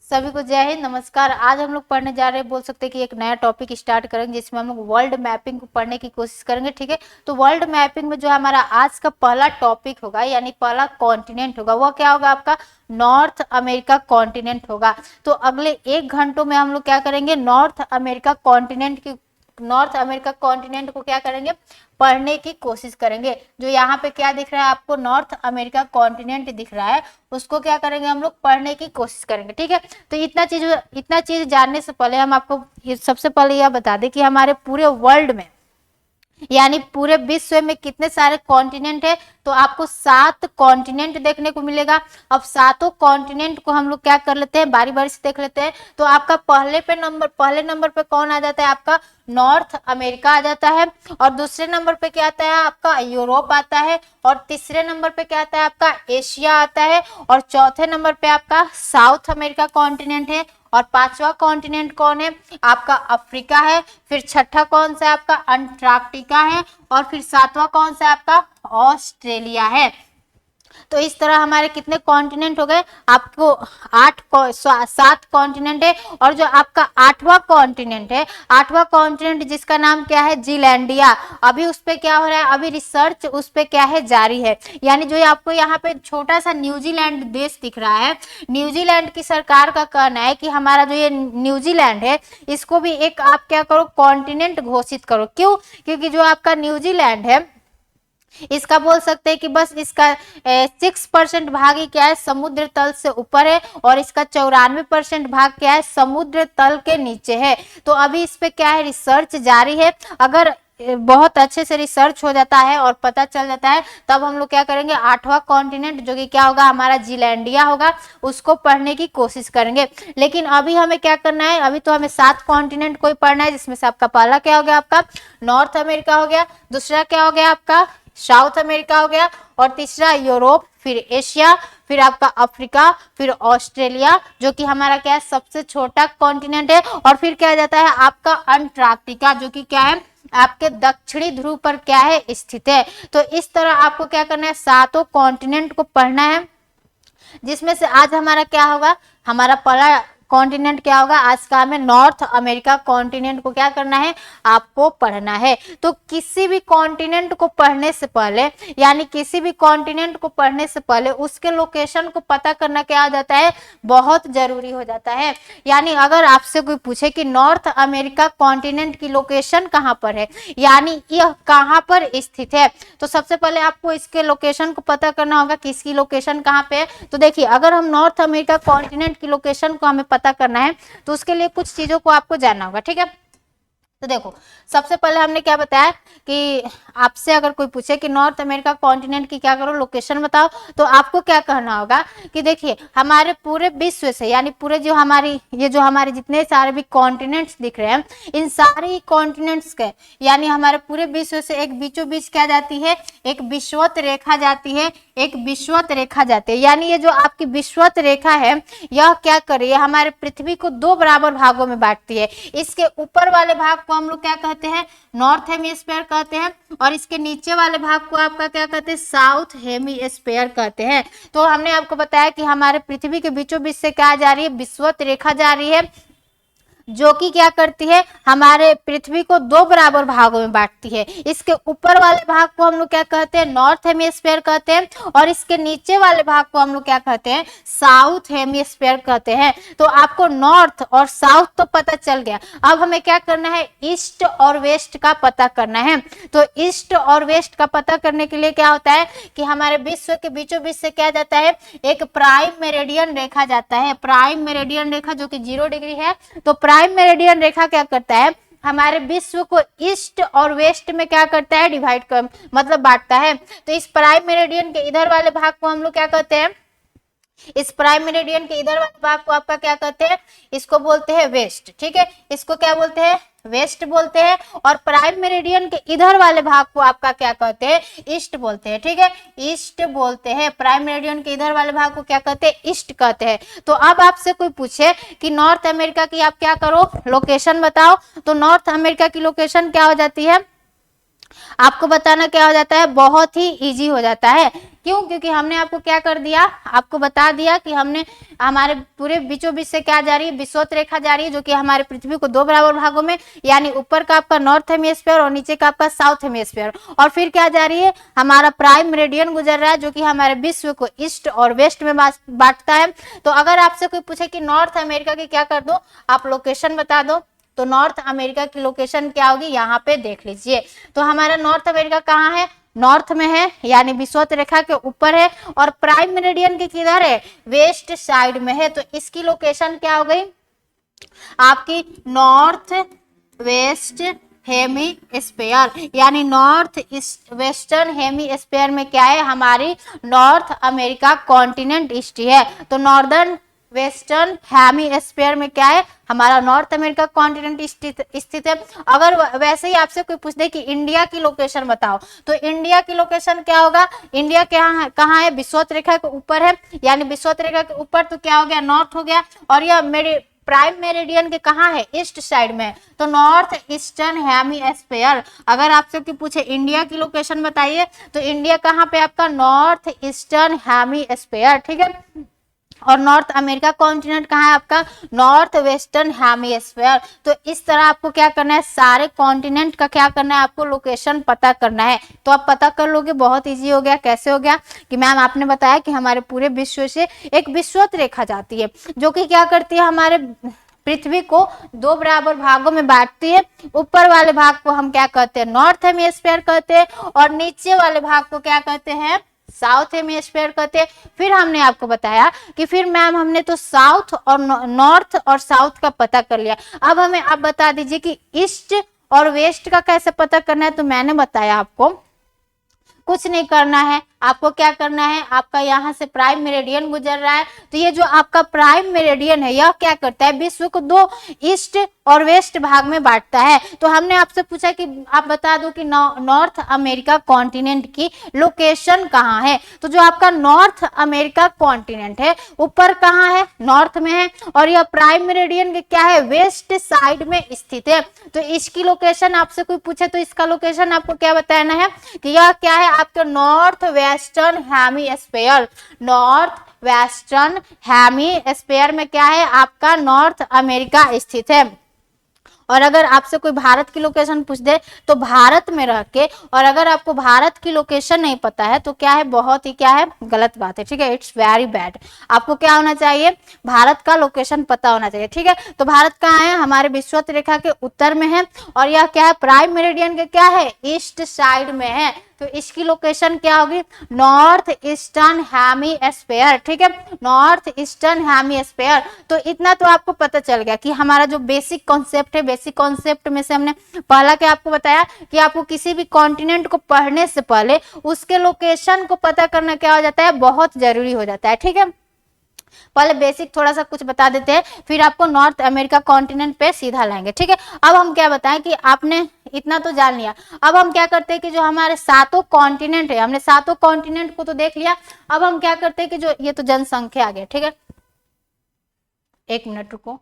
सभी को जय हिंद, नमस्कार। आज हम लोग पढ़ने जा रहे हैं, बोल सकते हैं कि एक नया टॉपिक स्टार्ट करेंगे जिसमें हम लोग वर्ल्ड मैपिंग को पढ़ने की कोशिश करेंगे। ठीक है, तो वर्ल्ड मैपिंग में जो हमारा आज का पहला टॉपिक होगा यानी पहला कॉन्टिनेंट होगा वो क्या होगा, आपका नॉर्थ अमेरिका कॉन्टिनेंट होगा। तो अगले 1 घंटों में हम लोग क्या करेंगे, नॉर्थ अमेरिका कॉन्टिनेंट को क्या करेंगे, पढ़ने की कोशिश करेंगे। जो यहाँ पे क्या दिख रहा है आपको, नॉर्थ अमेरिका कॉन्टिनेंट दिख रहा है, उसको क्या करेंगे, हम लोग पढ़ने की कोशिश करेंगे। ठीक है, तो इतना चीज जानने से पहले हम आपको सबसे पहले यह बता दें कि हमारे पूरे वर्ल्ड में यानी पूरे विश्व में कितने सारे कॉन्टिनेंट है। तो आपको 7 कॉन्टिनेंट देखने को मिलेगा। अब 7 कॉन्टिनेंट को हम लोग क्या कर लेते हैं, बारी बारी से देख लेते हैं। तो आपका पहले नंबर पे कौन आ जाता है, आपका नॉर्थ अमेरिका आ जाता है। और दूसरे नंबर पे क्या आता है, आपका यूरोप आता है। और तीसरे नंबर पे क्या आता है, आपका एशिया आता है। और चौथे नंबर पे आपका साउथ अमेरिका कॉन्टिनेंट है। और 5वां कॉन्टिनेंट कौन है, आपका अफ्रीका है। फिर छठा कौन सा है, आपका अंटार्कटिका है। और फिर 7वां कौन सा है, आपका ऑस्ट्रेलिया है। तो इस तरह हमारे कितने कॉन्टिनेंट हो गए, आपको 7 कॉन्टिनेंट है। और जो आपका 8वां कॉन्टिनेंट जिसका नाम क्या है, जीलैंडिया, अभी उस पे क्या हो रहा है, अभी रिसर्च उस पे क्या है, जारी है। यानी जो आपको यहाँ पे छोटा सा न्यूजीलैंड देश दिख रहा है, न्यूजीलैंड की सरकार का कहना है कि हमारा जो ये न्यूजीलैंड है इसको भी एक आप क्या करो, कॉन्टिनेंट घोषित करो। क्यों, क्योंकि जो आपका न्यूजीलैंड है इसका बोल सकते हैं कि बस इसका 6% भाग ही क्या है, समुद्र तल से ऊपर है। और इसका 94% भाग क्या है, समुद्र तल के नीचे है। तो अभी इस पे क्या है, रिसर्च जारी है। अगर बहुत अच्छे से रिसर्च हो जाता है और पता चल जाता है तब हम लोग क्या करेंगे, 8वां कॉन्टिनेंट जो कि क्या होगा, हमारा जीलैंडिया होगा, उसको पढ़ने की कोशिश करेंगे। लेकिन अभी हमें क्या करना है, अभी तो हमें 7 कॉन्टिनेंट को ही पढ़ना है, जिसमें से आपका पहला क्या हो गया, आपका नॉर्थ अमेरिका हो गया। दूसरा क्या हो गया, आपका साउथ अमेरिका हो गया। और तीसरा यूरोप, फिर एशिया, फिर आपका अफ्रीका, फिर ऑस्ट्रेलिया जो कि हमारा क्या है, सबसे छोटा कॉन्टिनेंट है। और फिर क्या जाता है, आपका अंटार्कटिका जो कि क्या है, आपके दक्षिणी ध्रुव पर क्या है, स्थित है। तो इस तरह आपको क्या करना है, 7 कॉन्टिनेंट को पढ़ना है, जिसमें से आज हमारा क्या होगा, हमारा पहला कॉन्टिनेंट क्या होगा, आज का हमें नॉर्थ अमेरिका कॉन्टिनेंट को क्या करना है, आपको पढ़ना है। तो किसी भी कॉन्टिनेंट को पढ़ने से पहले यानी किसी भी कॉन्टिनेंट को पढ़ने से पहले उसके लोकेशन को पता करना क्या हो जाता है, बहुत जरूरी हो जाता है। यानी अगर आपसे कोई पूछे कि नॉर्थ अमेरिका कॉन्टिनेंट की लोकेशन कहाँ पर है, यानी यह कहाँ पर स्थित है, तो सबसे पहले आपको इसके लोकेशन को पता करना होगा कि इसकी लोकेशन कहाँ पे है। तो देखिए, अगर हम नॉर्थ अमेरिका कॉन्टिनेंट की लोकेशन को हमें पता करना है तो उसके लिए कुछ चीजों को आपको जानना होगा। ठीक है, तो देखो, सबसे पहले हमने क्या बताया कि आपसे अगर कोई पूछे कि नॉर्थ अमेरिका कॉन्टिनेंट की क्या करो, लोकेशन बताओ, तो आपको क्या कहना होगा कि देखिए, हमारे पूरे विश्व से यानी पूरे जो हमारे जितने सारे भी कॉन्टिनेंट्स दिख रहे हैं, इन सारे ही कॉन्टिनेंट्स के यानी हमारे पूरे विश्व से एक बीचों बीच क्या जाती है, एक विषुवत रेखा जाती है, एक विषुवत रेखा जाती है। यानी ये जो आपकी विषुवत रेखा है यह क्या कर रही है, हमारे पृथ्वी को 2 बराबर भागों में बांटती है। इसके ऊपर वाले भाग को हम लोग क्या कहते हैं, नॉर्थ हेमिस्फीयर कहते हैं। और इसके नीचे वाले भाग को आपका क्या कहते हैं, साउथ हेमिस्फीयर कहते हैं। तो हमने आपको बताया कि हमारे पृथ्वी के बीचों बीच से क्या जा रही है, विषुवत रेखा जा रही है, जो कि क्या करती है, हमारे पृथ्वी को 2 बराबर भागों में बांटती है। इसके ऊपर वाले भाग को हम लोग क्या कहते हैं, नॉर्थ हेमिस्फीयर कहते हैं। और इसके नीचे वाले भाग को हम लोग क्या कहते हैं, साउथ हेमिस्फीयर कहते हैं। तो आपको नॉर्थ और साउथ तो पता चल गया, अब हमें क्या करना है, ईस्ट और वेस्ट का पता करना है। तो ईस्ट और वेस्ट का पता करने के लिए क्या होता है कि हमारे विश्व के बीचों बीच से क्या जाता है, एक प्राइम मेरिडियन रेखा जाता है। प्राइम मेरिडियन रेखा जो कि 0 डिग्री है। तो प्राइम मेरिडियन रेखा क्या करता है, हमारे विश्व को ईस्ट और वेस्ट में क्या करता है, डिवाइड कर मतलब बांटता है। तो इस प्राइम मेरिडियन के इधर वाले भाग को हम लोग क्या कहते हैं, इस प्राइम मेरिडियन के इधर वाले भाग को आपका क्या कहते हैं, इसको बोलते हैं वेस्ट। ठीक है, इसको क्या बोलते हैं, वेस्ट बोलते हैं। और प्राइम मेरिडियन के इधर वाले भाग को आपका क्या कहते हैं, ईस्ट बोलते हैं। ठीक है, ईस्ट बोलते हैं। प्राइम मेरिडियन के इधर वाले भाग को क्या कहते हैं, ईस्ट कहते हैं। तो अब आपसे कोई पूछे कि नॉर्थ अमेरिका की आप क्या करो, लोकेशन बताओ, तो नॉर्थ अमेरिका की लोकेशन क्या हो जाती है, आपको बताना क्या हो जाता है, बहुत ही इजी हो जाता है। क्यों? क्योंकि हमने आपको क्या कर दिया, आपको बता दिया कि हमने हमारे पूरे बीचों बीच से क्या जा रही है, विषुवत रेखा जा रही है, जो कि हमारे पृथ्वी को 2 बराबर भागों में, यानी ऊपर का आपका नॉर्थ हेमिस्फीयर और नीचे का आपका साउथ हेमिस्फीयर, और फिर क्या जा रही है, हमारा प्राइम मेरिडियन गुजर रहा है, जो कि हमारे विश्व को ईस्ट और वेस्ट में बांटता है। तो अगर आपसे कोई पूछे कि नॉर्थ अमेरिका की क्या कर दो, आप लोकेशन बता दो, तो नॉर्थ अमेरिका की लोकेशन क्या होगी, यहाँ पे देख लीजिए। तो हमारा नॉर्थ अमेरिका कहाँ है, नॉर्थ में है, यानी विषुवत रेखा के ऊपर है, और प्राइम मेरिडियन की किधर है, वेस्ट साइड में है। तो इसकी लोकेशन क्या हो गई आपकी, नॉर्थ वेस्ट हेमिस्फीयर, यानी नॉर्थ ईस्ट वेस्टर्न हेमिस्फीयर में क्या है, हमारी नॉर्थ अमेरिका कॉन्टिनेंट स्थित है। तो नॉर्दर्न वेस्टर्न हेमिस्फीयर में क्या है, हमारा नॉर्थ अमेरिका कॉन्टिनेंट स्थित है। अगर वैसे ही आपसे कोई पूछ दे कि इंडिया की लोकेशन बताओ, तो इंडिया की लोकेशन क्या होगा, इंडिया कहाँ है, विषुवत रेखा के ऊपर है, यानी विषुवत रेखा के ऊपर तो क्या हो गया, नॉर्थ हो गया, और यह मेरे प्राइम मेरिडियन के कहाँ है, ईस्ट साइड में, तो नॉर्थ ईस्टर्न हेमिस्फीयर। अगर आपसे कोई पूछे इंडिया की लोकेशन बताइए, तो इंडिया कहाँ पे आपका, नॉर्थ ईस्टर्न हेमिस्फीयर, ठीक है। और नॉर्थ अमेरिका कॉन्टिनेंट कहाँ है आपका, नॉर्थ वेस्टर्न हेमिस्फीयर। तो इस तरह आपको क्या करना है, सारे कॉन्टिनेंट का क्या करना है, आपको लोकेशन पता करना है। तो आप पता कर लोगे, बहुत इजी हो गया। कैसे हो गया कि मैम आपने बताया कि हमारे पूरे विश्व से एक विषुवत रेखा जाती है, जो कि क्या करती है, हमारे पृथ्वी को 2 बराबर भागों में बांटती है। ऊपर वाले भाग को हम क्या कहते हैं, नॉर्थ हेमिस्फीयर कहते हैं, और नीचे वाले भाग को क्या कहते हैं, साउथ हेमिस्फीयर कहते हैं। फिर हमने आपको बताया कि फिर मैम हमने तो साउथ और नॉर्थ और साउथ का पता कर लिया, अब हमें आप बता दीजिए कि ईस्ट और वेस्ट का कैसे पता करना है। तो मैंने बताया आपको कुछ नहीं करना है, आपको क्या करना है, आपका यहाँ से प्राइम मेरिडियन गुजर रहा है, तो ये जो आपका प्राइम मेरिडियन है, यह क्या करता है, विश्व को 2 ईस्ट और वेस्ट भाग में बांटता है। तो हमने आपसे पूछा कि आप बता दो कि नॉर्थ अमेरिका कॉन्टिनेंट की लोकेशन कहाँ है। तो जो आपका नॉर्थ अमेरिका कॉन्टिनेंट है, ऊपर कहाँ है, नॉर्थ में है, और यह प्राइम मेरिडियन के क्या है, वेस्ट साइड में स्थित है। तो इसकी लोकेशन आपसे कोई पूछे तो इसका लोकेशन आपको क्या बताना है कि यह क्या है, आपका north western hemisphere. North western hemisphere में क्या है, आपका नॉर्थ अमेरिका स्थित है। और अगर आपसे कोई भारत की लोकेशन पूछ दे, तो भारत में रह के, और अगर आपको भारत की लोकेशन नहीं पता है, तो क्या है, बहुत ही क्या है, गलत बात है, ठीक है, इट्स वेरी बैड। आपको क्या होना चाहिए, भारत का लोकेशन पता होना चाहिए, ठीक है। तो भारत कहाँ है, हमारे विषुवत रेखा के उत्तर में है, और यह क्या है, प्राइम मेरिडियन के क्या है, ईस्ट साइड में है। तो इसकी लोकेशन क्या होगी, नॉर्थ ईस्टर्न हेमिस्फीयर, ठीक है, नॉर्थ ईस्टर्न हेमिस्फीयर। तो इतना तो आपको पता चल गया कि हमारा जो बेसिक कॉन्सेप्ट है, बेसिक कॉन्सेप्ट में से हमने पहला क्या आपको बताया कि आपको किसी भी कॉन्टिनेंट को पढ़ने से पहले उसके लोकेशन को पता करना क्या हो जाता है, बहुत जरूरी हो जाता है, ठीक है। पहले बेसिक थोड़ा सा कुछ बता देते हैं, फिर आपको नॉर्थ अमेरिका कॉन्टिनेंट पे सीधा लाएंगे, ठीक है। अब हम क्या बताएं कि आपने इतना तो जान लिया, अब हम क्या करते हैं कि जो हमारे 7 कॉन्टिनेंट है, हमने 7 कॉन्टिनेंट को तो देख लिया, अब हम क्या करते हैं कि जो ये तो जनसंख्या आ गया, ठीक है, 1 मिनट रुको।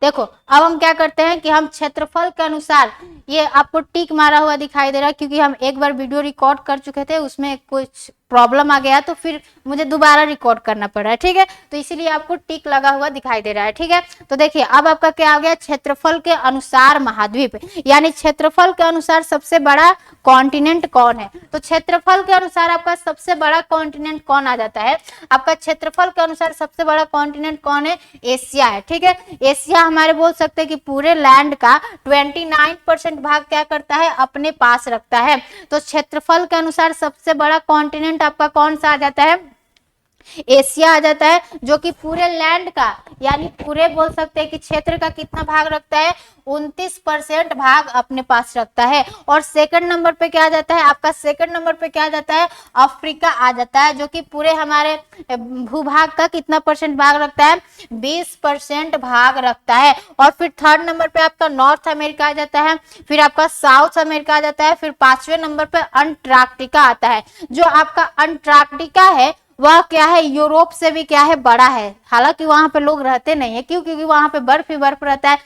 देखो अब हम क्या करते हैं कि हम क्षेत्रफल के अनुसार, ये आपको टिक मारा हुआ दिखाई दे रहा है क्योंकि हम एक बार वीडियो रिकॉर्ड कर चुके थे, उसमें कुछ प्रॉब्लम आ गया तो फिर मुझे दोबारा रिकॉर्ड करना पड़ रहा है, ठीक है। तो इसीलिए आपको टिक लगा हुआ दिखाई दे रहा है, ठीक है। तो देखिए अब आपका क्या आ गया, क्षेत्रफल के अनुसार महाद्वीप, यानी क्षेत्रफल के अनुसार सबसे बड़ा कॉन्टिनेंट कौन है। तो क्षेत्रफल के अनुसार आपका सबसे बड़ा कॉन्टिनेंट कौन आ जाता है, आपका क्षेत्रफल के अनुसार सबसे बड़ा कॉन्टिनेंट कौन है, एशिया है, ठीक है। एशिया हमारे बोल सकते हैं कि पूरे लैंड का 29% भाग क्या करता है, अपने पास रखता है। तो क्षेत्रफल के अनुसार सबसे बड़ा कॉन्टिनेंट आपका कौन सा आ जाता है, एशिया आ जाता है, जो कि पूरे लैंड का, यानी पूरे बोल सकते हैं कि क्षेत्र का कितना भाग रखता है, 29% भाग अपने पास रखता है। और सेकंड नंबर पे क्या आ जाता है, आपका सेकंड नंबर पे क्या आ जाता है, अफ्रीका आ जाता है, जो कि पूरे हमारे भूभाग का कितना परसेंट भाग रखता है, 20% भाग रखता है। और फिर थर्ड नंबर पे आपका नॉर्थ अमेरिका आ जाता है, फिर आपका साउथ अमेरिका आ जाता है, फिर 5वें नंबर पे अंटार्कटिका आता है। जो आपका अंटार्कटिका है वह क्या है, यूरोप से भी क्या है, बड़ा है। हालांकि वहां पे लोग रहते नहीं है, क्यों, क्योंकि वहां पे बर्फ ही बर्फ रहता है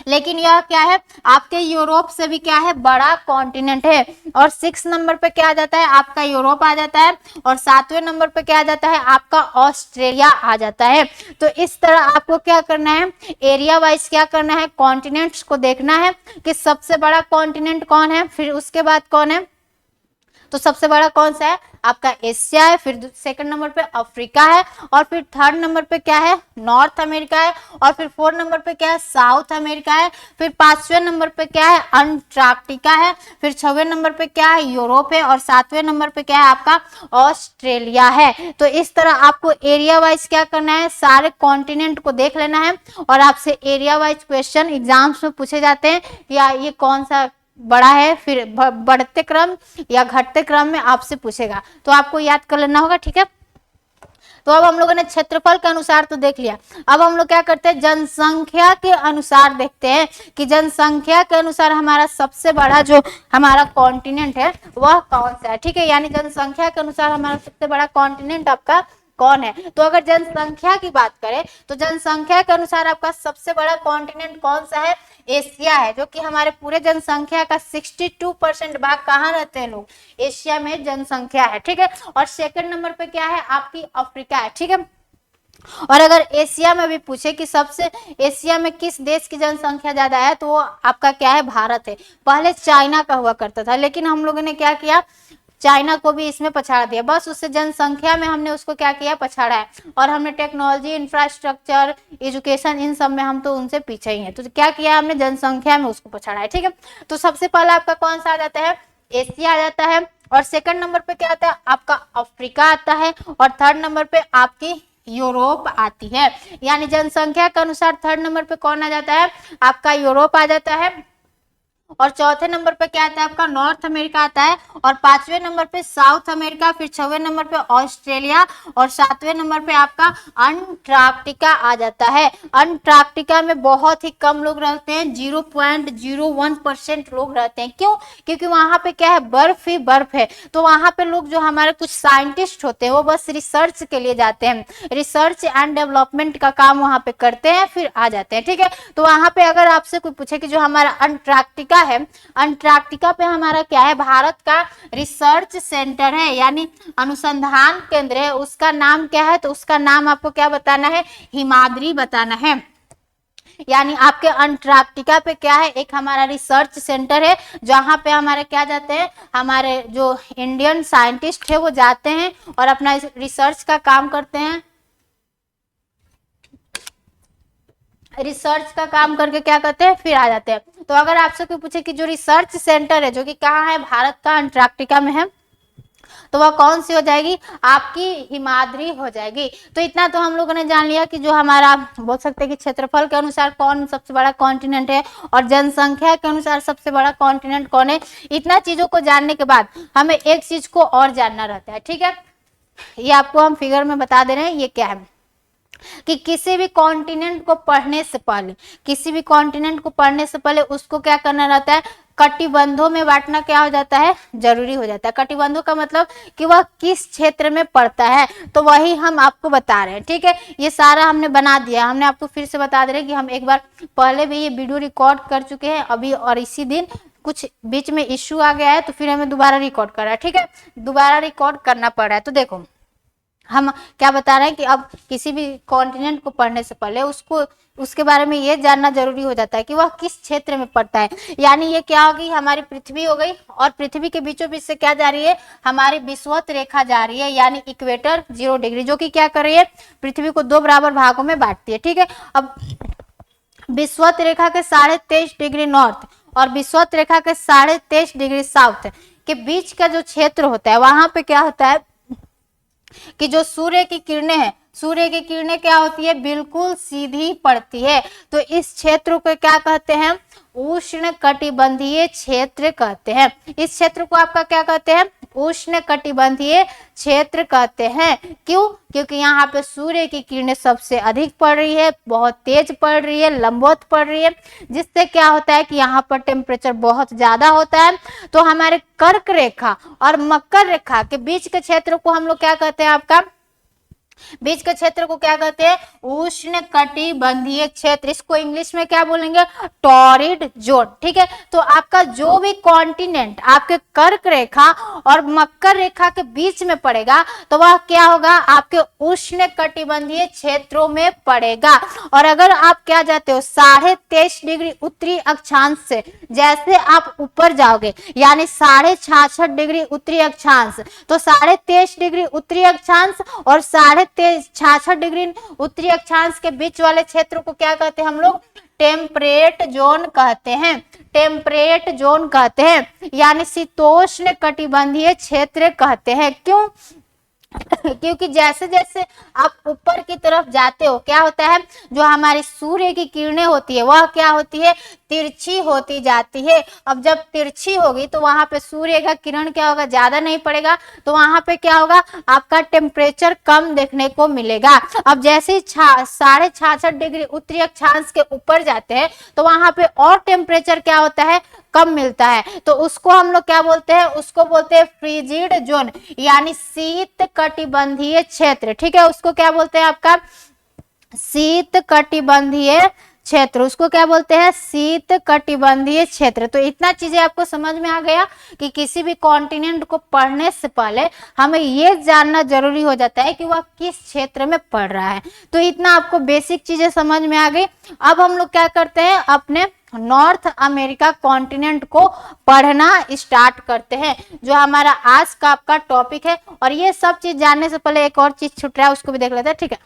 लेकिन यह क्या है, आपके यूरोप से भी क्या है, बड़ा कॉन्टिनेंट है। और 6 नंबर पे क्या आ जाता है, आपका यूरोप आ जाता है। और 7वें नंबर पे क्या आ जाता है, आपका ऑस्ट्रेलिया आ जाता है। तो इस तरह आपको क्या करना है, एरिया वाइज क्या करना है, कॉन्टिनेंट्स को देखना है कि सबसे बड़ा कॉन्टिनेंट कौन है, फिर उसके बाद कौन है। तो सबसे बड़ा कौन सा है, आपका एशिया है, फिर सेकंड नंबर पे अफ्रीका है, और फिर थर्ड नंबर पे क्या है, नॉर्थ अमेरिका है, और फिर फोर्थ नंबर पे क्या है, साउथ अमेरिका है, फिर 5वें नंबर पे क्या है, अंटार्कटिका है, फिर 6वें नंबर पे क्या है, यूरोप है, और 7वें नंबर पे क्या है, आपका ऑस्ट्रेलिया है। तो इस तरह आपको एरिया वाइज क्या करना है, सारे कॉन्टिनेंट को देख लेना है। और आपसे एरिया वाइज क्वेश्चन एग्जाम्स में पूछे जाते हैं, या ये कौन सा बड़ा है, फिर बढ़ते क्रम या घटते क्रम में आपसे पूछेगा, तो आपको याद कर लेना होगा, ठीक है। तो अब हम लोगों ने क्षेत्रफल के अनुसार तो देख लिया, अब हम लोग क्या करते हैं, जनसंख्या के अनुसार देखते हैं कि जनसंख्या के अनुसार हमारा सबसे बड़ा जो हमारा कॉन्टिनेंट है वह कौन सा है, ठीक है। यानी जनसंख्या के अनुसार हमारा सबसे बड़ा कॉन्टिनेंट आपका कौन है। तो अगर जनसंख्या की बात करें तो जनसंख्या के अनुसार आपका सबसे बड़ा कॉन्टिनेंट कौन सा है, एशिया है, जो कि हमारे पूरे जनसंख्या का 62% भाग कहाँ रहते हैं लोग, एशिया में जनसंख्या है, ठीक है। और सेकंड नंबर पे क्या है, आपकी अफ्रीका है, ठीक है। और अगर एशिया में भी पूछे कि सबसे एशिया में किस देश की जनसंख्या ज्यादा है, तो वो आपका क्या है, भारत है। पहले चाइना का हुआ करता था, लेकिन हम लोगों ने क्या किया, चाइना को भी इसमें पछाड़ दिया, बस उससे जनसंख्या में हमने उसको क्या किया, पछाड़ा है। और हमने टेक्नोलॉजी, इंफ्रास्ट्रक्चर, एजुकेशन, इन सब में हम तो उनसे पीछे ही हैं, तो क्या किया हमने, जनसंख्या में उसको पछाड़ा है, ठीक है। तो सबसे पहला आपका कौन सा आ जाता है, एशिया आ जाता है। और सेकंड नंबर पे क्या आता है, आपका अफ्रीका आता है। और थर्ड नंबर पे आपकी यूरोप आती है। यानी जनसंख्या के अनुसार थर्ड नंबर पे कौन आ जाता है, आपका यूरोप आ जाता है। और चौथे नंबर पे क्या आता है, आपका नॉर्थ अमेरिका आता है। और 5वें नंबर पे साउथ अमेरिका, फिर 6वें नंबर पे ऑस्ट्रेलिया, और 7वें नंबर पे आपका अंटार्कटिका आ जाता है। अंटार्कटिका में बहुत ही कम लोग रहते हैं, 0.01% लोग रहते हैं। क्यों, क्योंकि वहां पे क्या है, बर्फ ही बर्फ है। तो वहां पे लोग जो हमारे कुछ साइंटिस्ट होते हैं वो बस रिसर्च के लिए जाते हैं, रिसर्च एंड डेवलपमेंट का काम वहां पे करते हैं, फिर आ जाते हैं, ठीक है। तो वहां पे अगर आपसे कोई पूछे कि जो हमारा अंटार्कटिका है, अंटार्कटिका पे हमारा क्या है, भारत का रिसर्च सेंटर है, यानी अनुसंधान केंद्र है, उसका नाम क्या है, तो उसका नाम आपको क्या बताना है, हिमाद्री बताना है। यानी आपके अंटार्कटिका पे क्या है, एक हमारा रिसर्च सेंटर है, जहां पे हमारे क्या जाते हैं, हमारे जो इंडियन साइंटिस्ट है वो जाते हैं और अपना रिसर्च का काम करते हैं, रिसर्च का काम करके क्या करते हैं, फिर आ जाते हैं। तो अगर आपसे कोई पूछे कि जो रिसर्च सेंटर है जो कि कहाँ है, भारत का अंटार्कटिका में है, तो वह कौन सी हो जाएगी, आपकी हिमाद्री हो जाएगी। तो इतना तो हम लोगों ने जान लिया कि जो हमारा बोल सकते हैं कि क्षेत्रफल के अनुसार कौन सबसे बड़ा कॉन्टिनेंट है और जनसंख्या के अनुसार सबसे बड़ा कॉन्टिनेंट कौन है। इतना चीजों को जानने के बाद हमें एक चीज को और जानना रहता है, ठीक है। ये आपको हम फिगर में बता दे रहे हैं, ये क्या है कि किसी भी कॉन्टिनेंट को पढ़ने से पहले, किसी भी कॉन्टिनेंट को पढ़ने से पहले उसको क्या करना रहता है, कटिबंधों में बांटना क्या हो जाता है, जरूरी हो जाता है। कटिबंधों का मतलब कि वह किस क्षेत्र में पड़ता है, तो वही हम आपको बता रहे हैं, ठीक है। ये सारा हमने बना दिया, हमने आपको फिर से बता दे रहे हैं कि हम एक बार पहले भी ये वीडियो रिकॉर्ड कर चुके हैं अभी, और इसी दिन कुछ बीच में इश्यू आ गया है तो फिर हमें दोबारा रिकॉर्ड कर रहा है, ठीक है, दोबारा रिकॉर्ड करना पड़ रहा है। तो देखो हम क्या बता रहे हैं कि अब किसी भी कॉन्टिनेंट को पढ़ने से पहले उसको उसके बारे में ये जानना जरूरी हो जाता है कि वह किस क्षेत्र में पड़ता है। यानी ये क्या होगी, हमारी पृथ्वी हो गई, और पृथ्वी के बीचों बीच से क्या जा रही है, हमारी विषुवत रेखा जा रही है, यानी इक्वेटर 0 डिग्री, जो कि क्या कर रही है, पृथ्वी को 2 बराबर भागों में बांटती है, ठीक है। अब विषुवत रेखा के 23.5 डिग्री नॉर्थ और विषुवत रेखा के 23.5 डिग्री साउथ के बीच का जो क्षेत्र होता है, वहां पे क्या होता है कि जो सूर्य की किरणें हैं, सूर्य की किरणें क्या होती है, बिल्कुल सीधी पड़ती है। तो इस क्षेत्र को क्या कहते हैं, उष्ण कटिबंधीय क्षेत्र कहते हैं। इस क्षेत्र को आपका क्या कहते हैं, उष्ण कटिबंधीय क्षेत्र कहते हैं। क्यों, क्योंकि यहाँ पे सूर्य की किरणें सबसे अधिक पड़ रही है, बहुत तेज पड़ रही है, लंबवत पड़ रही है, जिससे क्या होता है कि यहाँ पर टेम्परेचर बहुत ज्यादा होता है। तो हमारे कर्क रेखा और मकर रेखा के बीच के क्षेत्र को हम लोग क्या कहते हैं, आपका बीच के क्षेत्र को क्या कहते हैं? उष्ण कटिबंधीय क्षेत्र। इसको इंग्लिश में क्या बोलेंगे? Torrid zone. ठीक है, तो आपका जो भी कॉन्टिनेंट आपके कर्क रेखा और मकर रेखा के बीच में पड़ेगा तो वह क्या होगा? आपके उष्ण कटिबंधीय क्षेत्रों में पड़ेगा। और अगर आप क्या जाते हो 23.5 डिग्री उत्तरी अक्षांश से जैसे आप ऊपर जाओगे, यानी 66.5 डिग्री उत्तरी अक्षांश, तो 23.5 डिग्री उत्तरी अक्षांश और 66 डिग्री उत्तरी अक्षांश के बीच वाले क्षेत्र को क्या कहते हैं हम लोग? टेम्परेट जोन कहते हैं। टेम्परेट जोन कहते हैं, यानी शीतोष्ण कटिबंधीय क्षेत्र कहते हैं। क्यों? क्योंकि जैसे जैसे आप ऊपर की तरफ जाते हो क्या होता है? जो हमारी सूर्य की किरणें होती है वह क्या होती है? तिरछी होती जाती है। अब जब तिरछी होगी तो वहां पे सूर्य का किरण क्या होगा? ज्यादा नहीं पड़ेगा, तो वहां पे क्या होगा? आपका टेम्परेचर कम देखने को मिलेगा। अब जैसे 66.5 डिग्री उत्तरी अक्षांश के ऊपर जाते हैं तो वहां पे और टेम्परेचर क्या होता है? कम मिलता है। तो उसको हम लोग क्या बोलते हैं? उसको बोलते हैं फ्रीजिड जोन, यानी शीत कटिबंधीय क्षेत्र। ठीक है, उसको क्या बोलते हैं? आपका शीत कटिबंधीय क्षेत्र। उसको क्या बोलते हैं? शीत कटिबंधीय क्षेत्र। तो इतना चीजें आपको समझ में आ गया कि किसी भी कॉन्टिनेंट को पढ़ने से पहले हमें ये जानना जरूरी हो जाता है कि वह किस क्षेत्र में पड़ रहा है। तो इतना आपको बेसिक चीजें समझ में आ गई। अब हम लोग क्या करते हैं? अपने नॉर्थ अमेरिका कॉन्टिनेंट को पढ़ना स्टार्ट करते हैं, जो हमारा आज का आपका टॉपिक है। और ये सब चीज जानने से पहले एक और चीज छूट रहा है, उसको भी देख लेते हैं। ठीक है,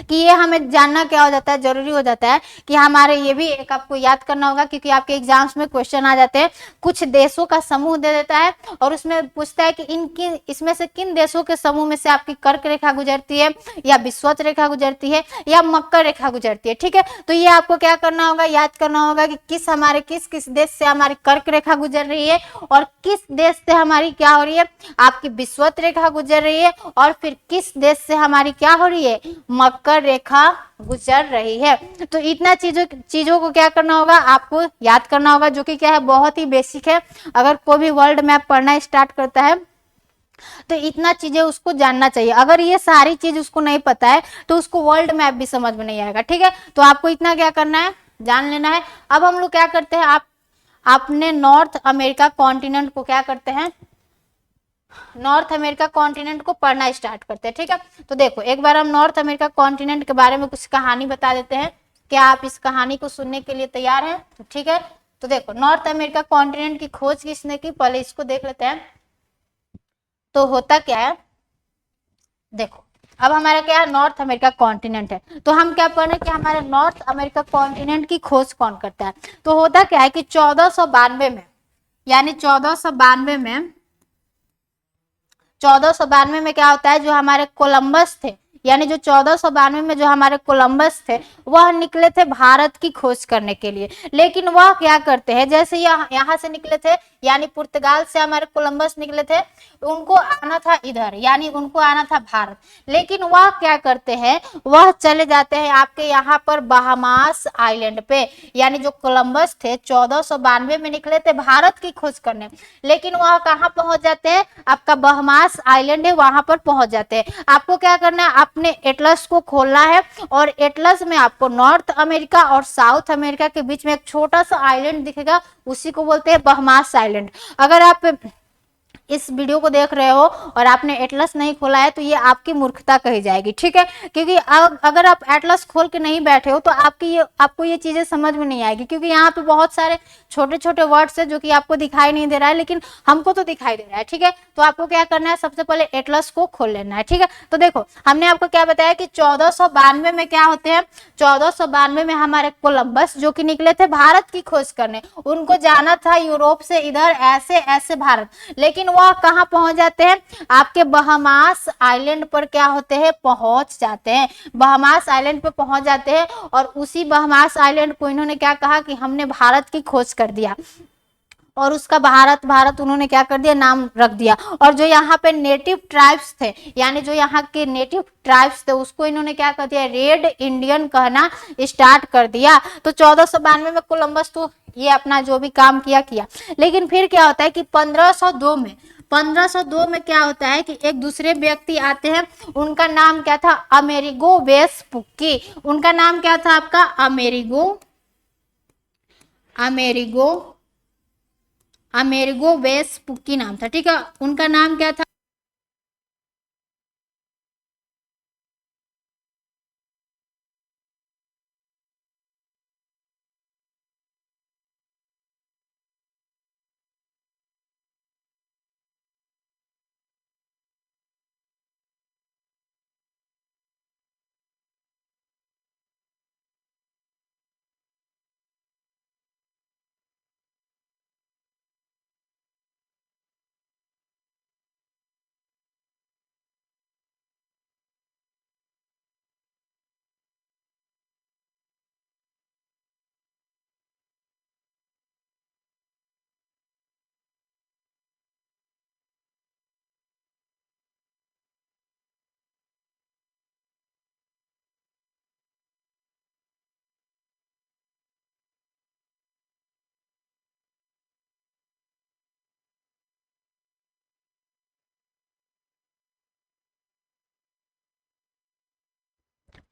कि ये हमें जानना क्या हो जाता है? जरूरी हो जाता है कि हमारे ये भी एक आपको याद करना होगा, क्योंकि आपके एग्जाम्स में क्वेश्चन आ जाते हैं। कुछ देशों का समूह दे देता है और उसमें पूछता है कि इसमें से किन देशों के समूह में से आपकी कर्क रेखा गुजरती है, या विषुवत रेखा गुजरती है, या मकर रेखा गुजरती है। ठीक है, तो ये आपको क्या करना होगा? याद करना होगा कि किस किस देश से हमारी कर्क रेखा गुजर रही है और किस देश से हमारी क्या हो रही है? आपकी विषुवत रेखा गुजर रही है, और फिर किस देश से हमारी क्या हो रही है? मकर रेखा गुजर रही है। तो इतना चीजों को क्या करना होगा? आपको याद करना होगा, जो कि क्या है? बहुत ही बेसिक है। अगर कोई भी वर्ल्ड मैप पढ़ना स्टार्ट करता है तो इतना चीजें उसको जानना चाहिए। अगर ये सारी चीज उसको नहीं पता है तो उसको वर्ल्ड मैप भी समझ में नहीं आएगा। ठीक है, तो आपको इतना क्या करना है? जान लेना है। अब हम लोग क्या करते हैं? आप अपने नॉर्थ अमेरिका कॉन्टिनेंट को क्या करते हैं? नॉर्थ अमेरिका कॉन्टिनेंट को पढ़ना स्टार्ट करते हैं। ठीक है, तो देखो एक बार हम नॉर्थ अमेरिका कॉन्टिनेंट के बारे में कुछ कहानी बता देते हैं। क्या आप इस कहानी को सुनने के लिए तैयार हैं? तो ठीक है, तो देखो नॉर्थ अमेरिका कॉन्टिनेंट की खोज किसने की? पहले इसको देख लेते हैं। तो होता क्या है? देखो अब हमारा क्या है? नॉर्थ अमेरिका कॉन्टिनेंट है। तो हम क्या पढ़ रहे हैं कि हमारे नॉर्थ अमेरिका कॉन्टिनेंट की खोज कौन करता है? तो होता क्या है कि 1492 में, यानी 1492 में क्या होता है? जो हमारे कोलंबस थे, यानी जो 1492 में जो हमारे कोलंबस थे वह निकले थे भारत की खोज करने के लिए। लेकिन वह क्या करते हैं? जैसे यहाँ से निकले थे, यानी पुर्तगाल से हमारे कोलंबस निकले थे, उनको आना था इधर, यानी उनको आना था भारत। लेकिन वह क्या करते हैं? वह चले जाते हैं आपके यहाँ पर बहामास आइलैंड पे। यानी जो कोलंबस थे 1492 में निकले थे भारत की खोज करने, लेकिन वह कहाँ पहुंच जाते हैं? आपका बहामास आइलैंड है वहां पर पहुंच जाते हैं। आपको क्या करना है? अपने एटलस को खोलना है, और एटलस में आपको नॉर्थ अमेरिका और साउथ अमेरिका के बीच में एक छोटा सा आइलैंड दिखेगा, उसी को बोलते हैं बहामास आइलैंड। अगर आप इस वीडियो को देख रहे हो और आपने एटलस नहीं खोला है तो ये आपकी मूर्खता कही जाएगी। ठीक है, क्योंकि अगर आप एटलस खोल के नहीं बैठे हो तो आपको ये चीजें समझ में नहीं आएगी, क्योंकि यहाँ पे बहुत सारे छोटे छोटे वर्ड्स है जो कि आपको दिखाई नहीं दे रहा है, लेकिन हमको तो दिखाई दे रहा है। ठीक है, तो आपको क्या करना है? सबसे पहले एटलस को खोल लेना है। ठीक है, तो देखो हमने आपको क्या बताया कि 1492 में क्या होते हैं? 1492 में हमारे कोलंबस जो कि निकले थे भारत की खोज करने, उनको जाना था यूरोप से इधर ऐसे ऐसे भारत, लेकिन वह कहां पहुंच जाते हैं? आपके बहामास आइलैंड पर क्या होते हैं? पहुंच जाते हैं। बहामास आइलैंड पर पहुंच जाते हैं, और उसी बहामास आइलैंड को इन्होंने क्या कहा कि हमने भारत की खोज कर दिया, और उसका भारत उन्होंने क्या कर दिया? नाम रख दिया। और जो यहाँ पे नेटिव ट्राइब्स थे, यानी जो यहाँ के नेटिव ट्राइब्स थे, उसको इन्होंने क्या कर दिया? रेड इंडियन कहना स्टार्ट कर दिया। तो 1492 में कोलंबस तो ये अपना जो भी काम किया। लेकिन फिर क्या होता है कि 1502 1502 में क्या होता है कि एक दूसरे व्यक्ति आते हैं, उनका नाम क्या था, अमेरिगो वेस्पुक्की। उनका नाम क्या था आपका, अमेरिगो अमेरिगो अमेरिगो वेस्पुक्की नाम था, ठीक है। उनका नाम क्या था,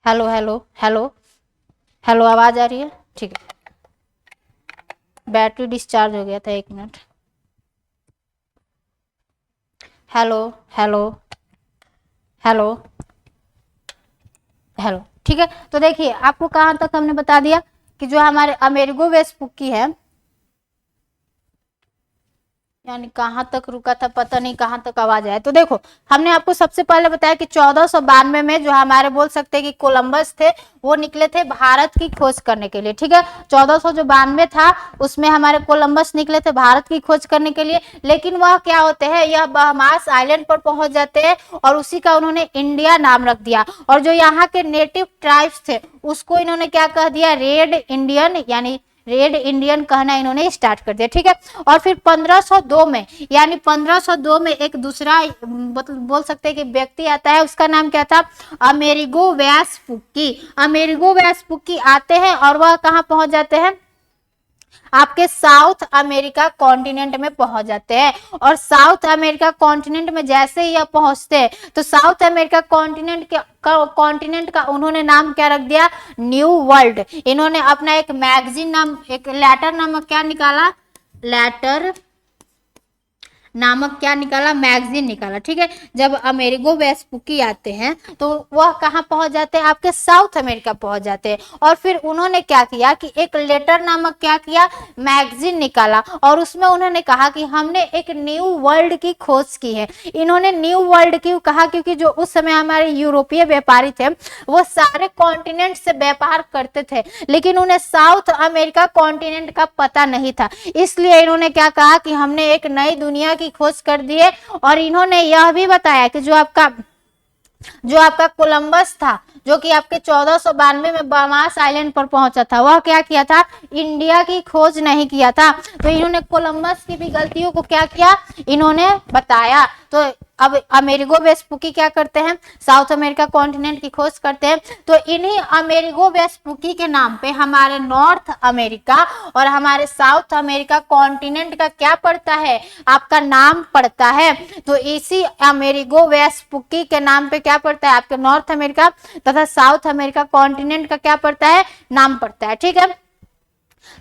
हेलो हेलो हेलो हेलो, आवाज आ रही है, ठीक है। बैटरी डिस्चार्ज हो गया था, 1 minute. Hello hello hello hello, ठीक है। तो देखिए आपको कहाँ तक हमने बता दिया कि जो हमारे अमेरिगो वेस्पुक्की है, यानी कहाँ तक रुका था पता नहीं, कहाँ तक आवाज आया। तो देखो हमने आपको सबसे पहले बताया कि 1492 में जो हमारे बोल सकते हैं कि कोलंबस थे, वो निकले थे भारत की खोज करने के लिए, ठीक है। 1492 था, उसमें हमारे कोलंबस निकले थे भारत की खोज करने के लिए। लेकिन वह क्या होते हैं, यह बहामास आइलैंड पर पहुंच जाते हैं और उसी का उन्होंने इंडिया नाम रख दिया। और जो यहाँ के नेटिव ट्राइब्स थे उसको इन्होंने क्या कह दिया, रेड इंडियन, यानी रेड इंडियन कहना इन्होंने स्टार्ट कर दिया, ठीक है। और फिर 1502 में, यानी 1502 में एक दूसरा बोल सकते हैं कि व्यक्ति आता है, उसका नाम क्या था, अमेरिगो वेस्पुक्की। अमेरिगो वेस्पुक्की आते हैं और वह कहाँ पहुंच जाते हैं, आपके साउथ अमेरिका कॉन्टिनेंट में पहुंच जाते हैं। और साउथ अमेरिका कॉन्टिनेंट में जैसे ही यह पहुंचते हैं तो साउथ अमेरिका कॉन्टिनेंट का उन्होंने नाम क्या रख दिया, न्यू वर्ल्ड। इन्होंने अपना एक मैगजीन नाम, एक लेटर नामक क्या निकाला, लेटर नामक क्या निकाला, मैगजीन निकाला, ठीक है। जब अमेरिगो वेस्पुक्की आते हैं तो वह कहाँ पहुंच जाते हैं, आपके साउथ अमेरिका पहुंच जाते हैं। और फिर उन्होंने क्या किया कि एक लेटर नामक क्या किया, मैगजीन निकाला, और उसमें उन्होंने कहा कि हमने एक न्यू वर्ल्ड की खोज की है। इन्होंने न्यू वर्ल्ड क्यों कहा, क्योंकि जो उस समय हमारे यूरोपीय व्यापारी थे वो सारे कॉन्टिनेंट से व्यापार करते थे, लेकिन उन्हें साउथ अमेरिका कॉन्टिनेंट का पता नहीं था। इसलिए इन्होंने क्या कहा कि हमने एक नई दुनिया की खोज कर दी है। और इन्होंने यह भी बताया कि जो आपका कोलंबस था, जो कि आपके 1492 में बहामास आइलैंड पर पहुंचा था, वह क्या किया था, इंडिया की खोज नहीं किया था। तो इन्होंने कोलंबस की भी गलतियों को क्या किया, इन्होंने बताया। तो अब अमेरिगो वेस्पुक्की क्या करते हैं, साउथ अमेरिका कॉन्टिनेंट की खोज करते हैं। तो इन्हीं अमेरिगो वेस्पुक्की के नाम पे हमारे नॉर्थ अमेरिका और हमारे साउथ अमेरिका कॉन्टिनेंट का क्या पड़ता है, आपका नाम पड़ता है। तो इसी अमेरिगो वेस्पुक्की के नाम पे क्या पड़ता है, आपके नॉर्थ अमेरिका तथा साउथ अमेरिका कॉन्टिनेंट का क्या पड़ता है, नाम पड़ता है, ठीक है।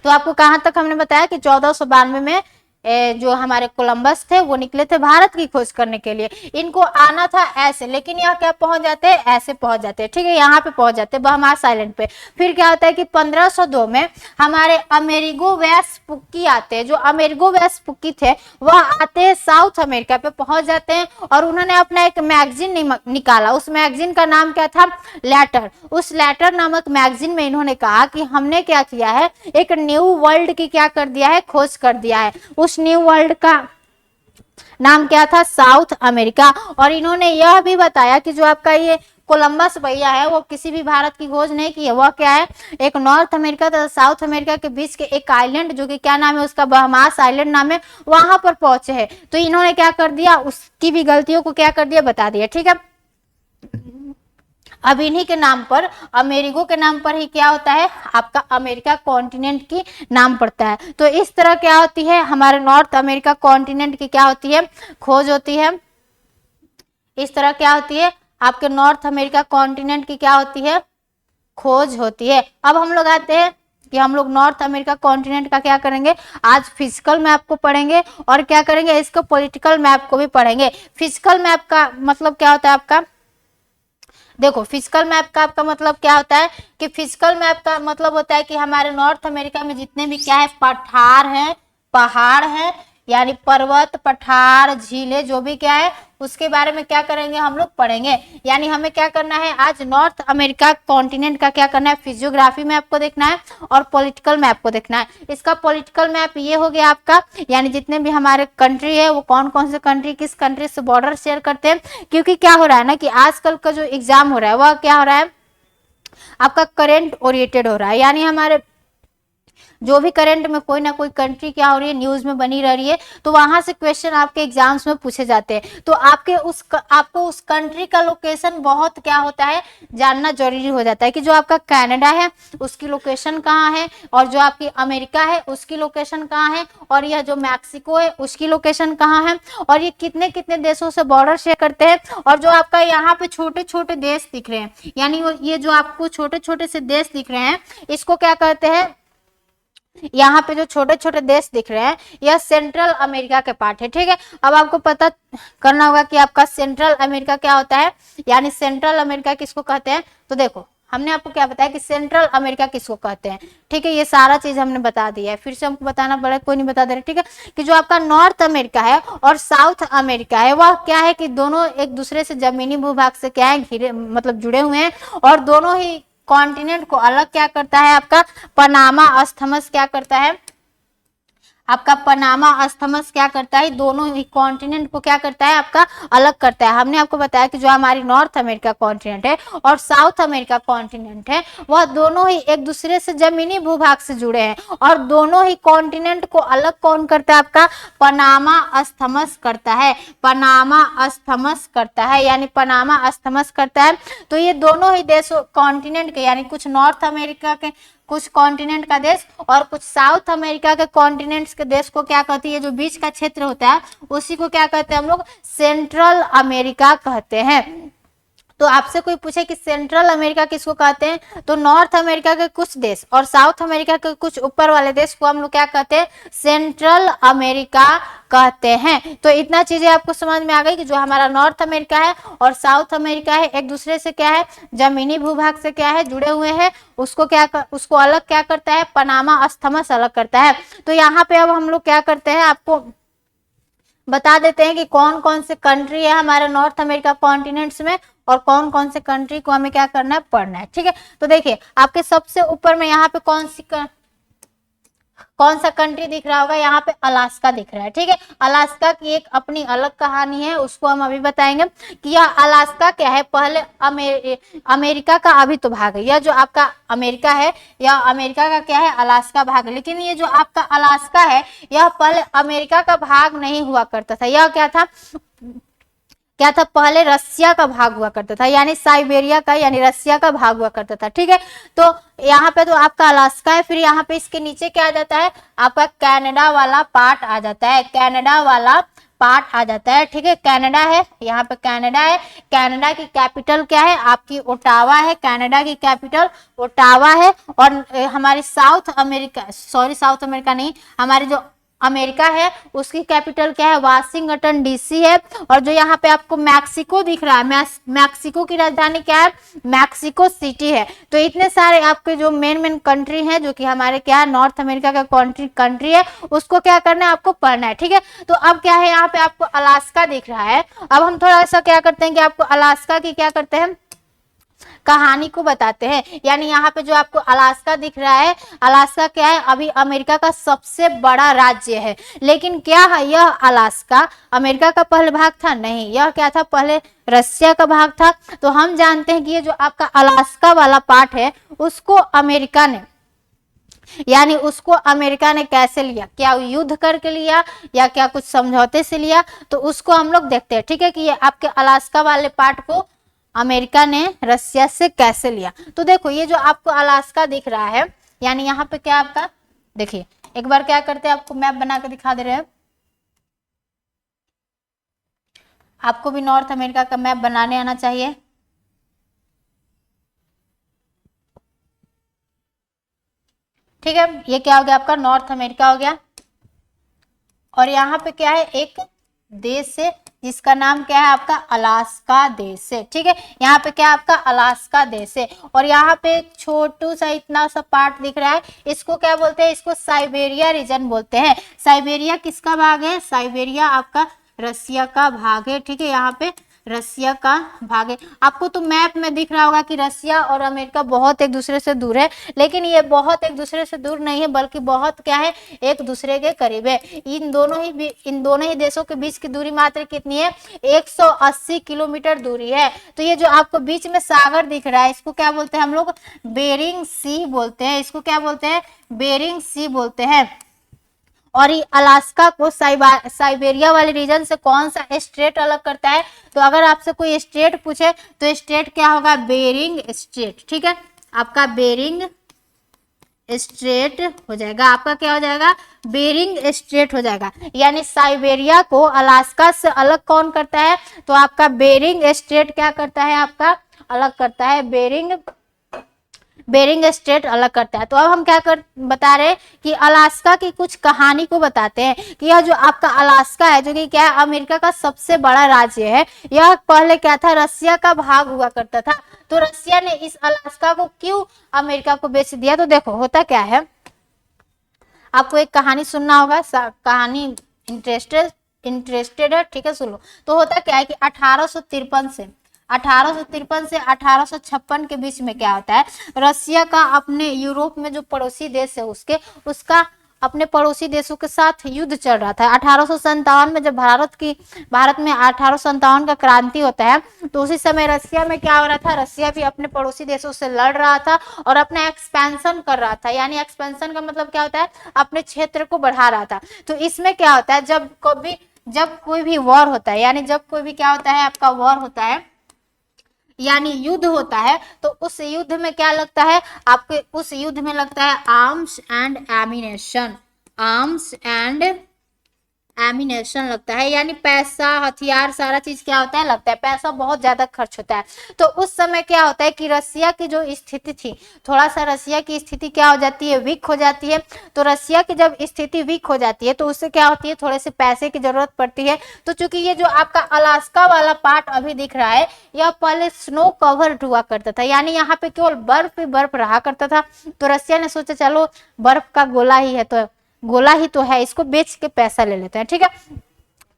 तो आपको कहां तक हमने बताया कि 1492 में जो हमारे कोलंबस थे वो निकले थे भारत की खोज करने के लिए। इनको आना था ऐसे, लेकिन यहाँ क्या पहुंच जाते हैं, ऐसे पहुंच जाते हैं, ठीक है। यहाँ पे पहुंच जाते हैं बहामास आइलैंड पे। फिर क्या होता है कि 1502 में हमारे अमेरिगो वेस्पुक्की आते हैं। जो अमेरिगो वेस्पुक्की थे वह आते हैं साउथ अमेरिका पे पहुंच जाते हैं और उन्होंने अपना एक मैगजीन निकाला। उस मैगजीन का नाम क्या था, लेटर। उस लेटर नामक मैगजीन में इन्होंने कहा कि हमने क्या किया है, एक न्यू वर्ल्ड की क्या कर दिया है, खोज कर दिया है। उस न्यू वर्ल्ड का नाम क्या था, साउथ अमेरिका। और इन्होंने यह भी बताया कि जो आपका ये कोलंबस भैया है वो किसी भी भारत की खोज नहीं की है, वह क्या है, एक नॉर्थ अमेरिका तथा साउथ अमेरिका के बीच के एक आइलैंड, जो कि क्या नाम है उसका, बहामास आइलैंड नाम है, वहां पर पहुंचे हैं। तो इन्होंने क्या कर दिया, उसकी भी गलतियों को क्या कर दिया, बता दिया, ठीक है। अब इन्हीं के नाम पर, अमेरिगो के नाम पर ही क्या होता है, आपका अमेरिका कॉन्टिनेंट की नाम पड़ता है। तो इस तरह क्या होती है, हमारे नॉर्थ अमेरिका कॉन्टिनेंट की क्या होती है, खोज होती है। इस तरह क्या होती है, आपके नॉर्थ अमेरिका कॉन्टिनेंट की क्या होती है, खोज होती है। अब हम लोग आते हैं कि हम लोग नॉर्थ अमेरिका कॉन्टिनेंट का क्या करेंगे, आज फिजिकल मैप को पढ़ेंगे और क्या करेंगे, इसको पॉलिटिकल मैप को भी पढ़ेंगे। फिजिकल मैप का मतलब क्या होता है आपका, देखो फिजिकल मैप का आपका मतलब क्या होता है कि फिजिकल मैप का मतलब होता है कि हमारे नॉर्थ अमेरिका में जितने भी क्या है, पठार है, पहाड़ है, यानी पर्वत, पठार, झीलें, जो भी क्या है उसके बारे में क्या करेंगे, हम लोग पढ़ेंगे। यानी हमें क्या करना है, आज नॉर्थ अमेरिका कॉन्टिनेंट का क्या करना है, फिजियोग्राफी मैप को देखना है और पॉलिटिकल मैप को देखना है। इसका पॉलिटिकल मैप ये हो गया आपका, यानी जितने भी हमारे कंट्री है वो कौन कौन से कंट्री किस कंट्री से बॉर्डर शेयर करते हैं। क्योंकि क्या हो रहा है ना कि आजकल का जो एग्जाम हो रहा है वह क्या हो रहा है, आपका करेंट ओरिएंटेड हो रहा है। यानी हमारे जो भी करंट में कोई ना कोई कंट्री क्या हो रही है, न्यूज में बनी रह रही है, तो वहां से क्वेश्चन आपके एग्जाम्स में पूछे जाते हैं। तो आपको उस कंट्री का लोकेशन बहुत क्या होता है, जानना जरूरी हो जाता है कि जो आपका कनाडा है उसकी लोकेशन कहाँ है, और जो आपकी अमेरिका है उसकी लोकेशन कहाँ है, और यह जो मैक्सिको है उसकी लोकेशन कहाँ है, और ये कितने कितने देशों से बॉर्डर शेयर करते हैं। और जो आपका यहाँ पे छोटे छोटे देश दिख रहे हैं, यानी ये जो आपको छोटे छोटे से देश दिख रहे हैं, इसको क्या कहते हैं, यहाँ पे जो छोटे छोटे देश दिख रहे हैं यह सेंट्रल अमेरिका के पार्ट है। ठीक है, अब आपको पता करना होगा कि आपका सेंट्रल अमेरिका क्या होता है, यानी सेंट्रल अमेरिका किसको कहते हैं। तो देखो हमने आपको क्या बताया कि सेंट्रल अमेरिका किसको कहते हैं। ठीक है, ये सारा चीज हमने बता दिया है, फिर से हमको बताना पड़ेगा, कोई नहीं बता दे रहा। ठीक है, कि जो आपका नॉर्थ अमेरिका है और साउथ अमेरिका है वह क्या है कि दोनों एक दूसरे से जमीनी भूभाग से क्या है, घिरे मतलब जुड़े हुए हैं, और दोनों ही कॉन्टिनेंट को अलग क्या करता है, आपका पनामा अस्थमस क्या करता है, आपका पनामा अस्थमस क्या करता है, दोनों ही कॉन्टिनेंट को क्या करता है, आपका अलग करता है। हमने आपको बताया कि जो हमारी नॉर्थ अमेरिका कॉन्टिनेंट है और साउथ अमेरिका कॉन्टिनेंट है वह दोनों ही एक दूसरे से जमीनी भूभाग से जुड़े हैं, और दोनों ही कॉन्टिनेंट को अलग कौन करता है, आपका पनामा अस्थमस करता है, पनामा अस्थमस करता है, यानी पनामा अस्थमस करता है। तो ये दोनों ही देशों कॉन्टिनेंट के, यानी कुछ नॉर्थ अमेरिका के कुछ कॉन्टिनेंट का देश और कुछ साउथ अमेरिका के कॉन्टिनेंट्स के देश को क्या कहती है, जो बीच का क्षेत्र होता है उसी को क्या कहते हैं हम लोग, सेंट्रल अमेरिका कहते हैं। तो आपसे कोई पूछे कि सेंट्रल अमेरिका किसको कहते हैं, तो नॉर्थ अमेरिका के कुछ देश और साउथ अमेरिका के कुछ ऊपर वाले देश को हम लोग क्या कहते हैं, सेंट्रल अमेरिका कहते हैं। तो इतना चीजें आपको समझ में आ गई कि जो हमारा नॉर्थ अमेरिका है और साउथ अमेरिका है एक दूसरे से क्या है, जमीनी भूभाग से क्या है, जुड़े हुए हैं। उसको अलग क्या करता है, पनामा अस्थमस अलग करता है। तो यहाँ पे अब हम लोग क्या करते हैं, आपको बता देते हैं कि कौन कौन से कंट्री है हमारे नॉर्थ अमेरिका कॉन्टिनेंट्स में और कौन कौन से कंट्री को हमें क्या करना है, पढ़ना है। ठीक है, तो देखिए आपके सबसे ऊपर में यहाँ पे कौन सा कंट्री दिख रहा होगा, यहाँ पे अलास्का दिख रहा है। ठीक है, अलास्का की एक अपनी अलग कहानी है, उसको हम अभी बताएंगे कि यह अलास्का क्या है, पहले अमेरिका का अभी तो भाग है। यह जो आपका अमेरिका है यह अमेरिका का क्या है, अलास्का भाग है। लेकिन ये जो आपका अलास्का है यह पहले अमेरिका का भाग नहीं हुआ करता था, यह क्या था, पहले रसिया का भाग हुआ करता था, यानी साइबेरिया का यानी रसिया का भाग हुआ करता था। ठीक है, तो यहाँ पे तो आपका अलास्का है, फिर यहाँ पे इसके नीचे क्या आ जाता है, आपका कनाडा वाला पार्ट आ जाता है, कनाडा वाला पार्ट आ जाता है। ठीक है, कनाडा है, यहाँ पे कनाडा है, कनाडा की कैपिटल क्या है, आपकी ओटावा है, कनाडा की कैपिटल ओटावा है। और हमारी साउथ अमेरिका नहीं, हमारी जो अमेरिका है उसकी कैपिटल क्या है, वाशिंगटन डीसी है। और जो यहाँ पे आपको मैक्सिको दिख रहा है, मैक्सिको की राजधानी क्या है, मैक्सिको सिटी है। तो इतने सारे आपके जो मेन कंट्री हैं जो कि हमारे क्या है, नॉर्थ अमेरिका का कंट्री है, उसको क्या करना है, आपको पढ़ना है। ठीक है, तो अब क्या है, यहाँ पे आपको अलास्का दिख रहा है। अब हम थोड़ा सा क्या करते हैं कि आपको अलास्का की क्या करते हैं, कहानी को बताते हैं। यानी यहाँ पे जो आपको अलास्का दिख रहा है, अलास्का क्या है, अभी अमेरिका का सबसे बड़ा राज्य है। लेकिन क्या है, यह अलास्का अमेरिका का पहले भाग था, नहीं, यह क्या था, पहले रसिया का भाग था। तो हम जानते हैं कि ये जो आपका अलास्का वाला पार्ट है उसको अमेरिका ने कैसे लिया, क्या युद्ध करके लिया या क्या कुछ समझौते से लिया, तो उसको हम लोग देखते हैं। ठीक है, कि ये आपके अलास्का वाले पार्ट को अमेरिका ने रसिया से कैसे लिया। तो देखो ये जो आपको अलास्का दिख रहा है, यानी यहाँ पे क्या आपका, देखिए एक बार क्या करते हैं, आपको मैप बना के दिखा दे रहे हैं। आपको भी नॉर्थ अमेरिका का मैप बनाने आना चाहिए। ठीक है, ये क्या हो गया आपका, नॉर्थ अमेरिका हो गया। और यहाँ पे क्या है, एक देश है जिसका नाम क्या है आपका, अलास्का देश है। ठीक है, यहाँ पे क्या आपका अलास्का देश है। और यहाँ पे एक छोटू सा इतना सा पार्ट दिख रहा है, इसको क्या बोलते हैं, इसको साइबेरिया रीजन बोलते हैं। साइबेरिया किसका भाग है, साइबेरिया आपका रसिया का भाग है। ठीक है, यहाँ पे रसिया का भाग है। आपको तो मैप में दिख रहा होगा कि रसिया और अमेरिका बहुत एक दूसरे से दूर है, लेकिन ये बहुत एक दूसरे से दूर नहीं है, बल्कि बहुत क्या है, एक दूसरे के करीब है। इन दोनों ही देशों के बीच की दूरी मात्र कितनी है, 180 किलोमीटर दूरी है। तो ये जो आपको बीच में सागर दिख रहा है, इसको क्या बोलते हैं हम लोग, बेरिंग सी बोलते हैं। इसको क्या बोलते हैं, बेरिंग सी बोलते हैं। और ये अलास्का को साइबेरिया वाले रीजन से कौन सा स्टेट अलग करता है, तो अगर आपसे कोई स्टेट पूछे तो स्टेट क्या होगा, बेरिंग स्टेट। ठीक है, आपका बेरिंग स्टेट हो जाएगा, आपका क्या हो जाएगा, बेरिंग स्टेट हो जाएगा। यानी साइबेरिया को अलास्का से अलग कौन करता है, तो आपका बेरिंग स्टेट क्या करता है, आपका अलग करता है, बेरिंग स्टेट अलग करता है। तो अब हम क्या बता रहे हैं कि अलास्का की कुछ कहानी को बताते हैं कि यह जो आपका अलास्का है, जो कि क्या है, अमेरिका का सबसे बड़ा राज्य है। यह पहले क्या था, रसिया का भाग हुआ करता था। तो रसिया ने इस अलास्का को क्यों अमेरिका को बेच दिया, तो देखो होता क्या है, आपको एक कहानी सुनना होगा, कहानी इंटरेस्टेड है, ठीक है सुन लो। तो होता क्या है कि 1853 से 1856 के बीच में क्या होता है, रसिया का अपने यूरोप में जो पड़ोसी देश है उसका अपने पड़ोसी देशों के साथ युद्ध चल रहा था। 1857 में जब भारत में 1857 का क्रांति होता है, तो उसी समय रसिया में क्या हो रहा था, रसिया भी अपने पड़ोसी देशों से लड़ रहा था और अपना एक्सपेंशन कर रहा था। यानी एक्सपेंशन का मतलब क्या होता है, अपने क्षेत्र को बढ़ा रहा था। तो इसमें क्या होता है, जब कोई भी वॉर होता है, यानी जब कोई भी क्या होता है, आपका वॉर होता है, यानी युद्ध होता है, तो उस युद्ध में क्या लगता है, आपके उस युद्ध में लगता है arms and ammunition, arms and ammunition लगता है। यानी पैसा, हथियार, सारा चीज क्या होता है, लगता है, पैसा बहुत ज्यादा खर्च होता है। तो उस समय क्या होता है कि रसिया की जो स्थिति थी, थोड़ा सा रसिया की स्थिति क्या हो जाती है, वीक हो जाती है। तो रसिया की जब स्थिति वीक हो जाती है, तो उससे क्या होती है, थोड़े से पैसे की जरूरत पड़ती है। तो चूंकि ये जो आपका अलास्का वाला पार्ट अभी दिख रहा है, यह पहले स्नो कवर्ड हुआ करता था, यानी यहाँ पे केवल बर्फ ही बर्फ रहा करता था। तो रसिया ने सोचा चलो बर्फ का गोला ही है, तो गोला ही तो है, इसको बेच के पैसा ले लेते हैं। ठीक है,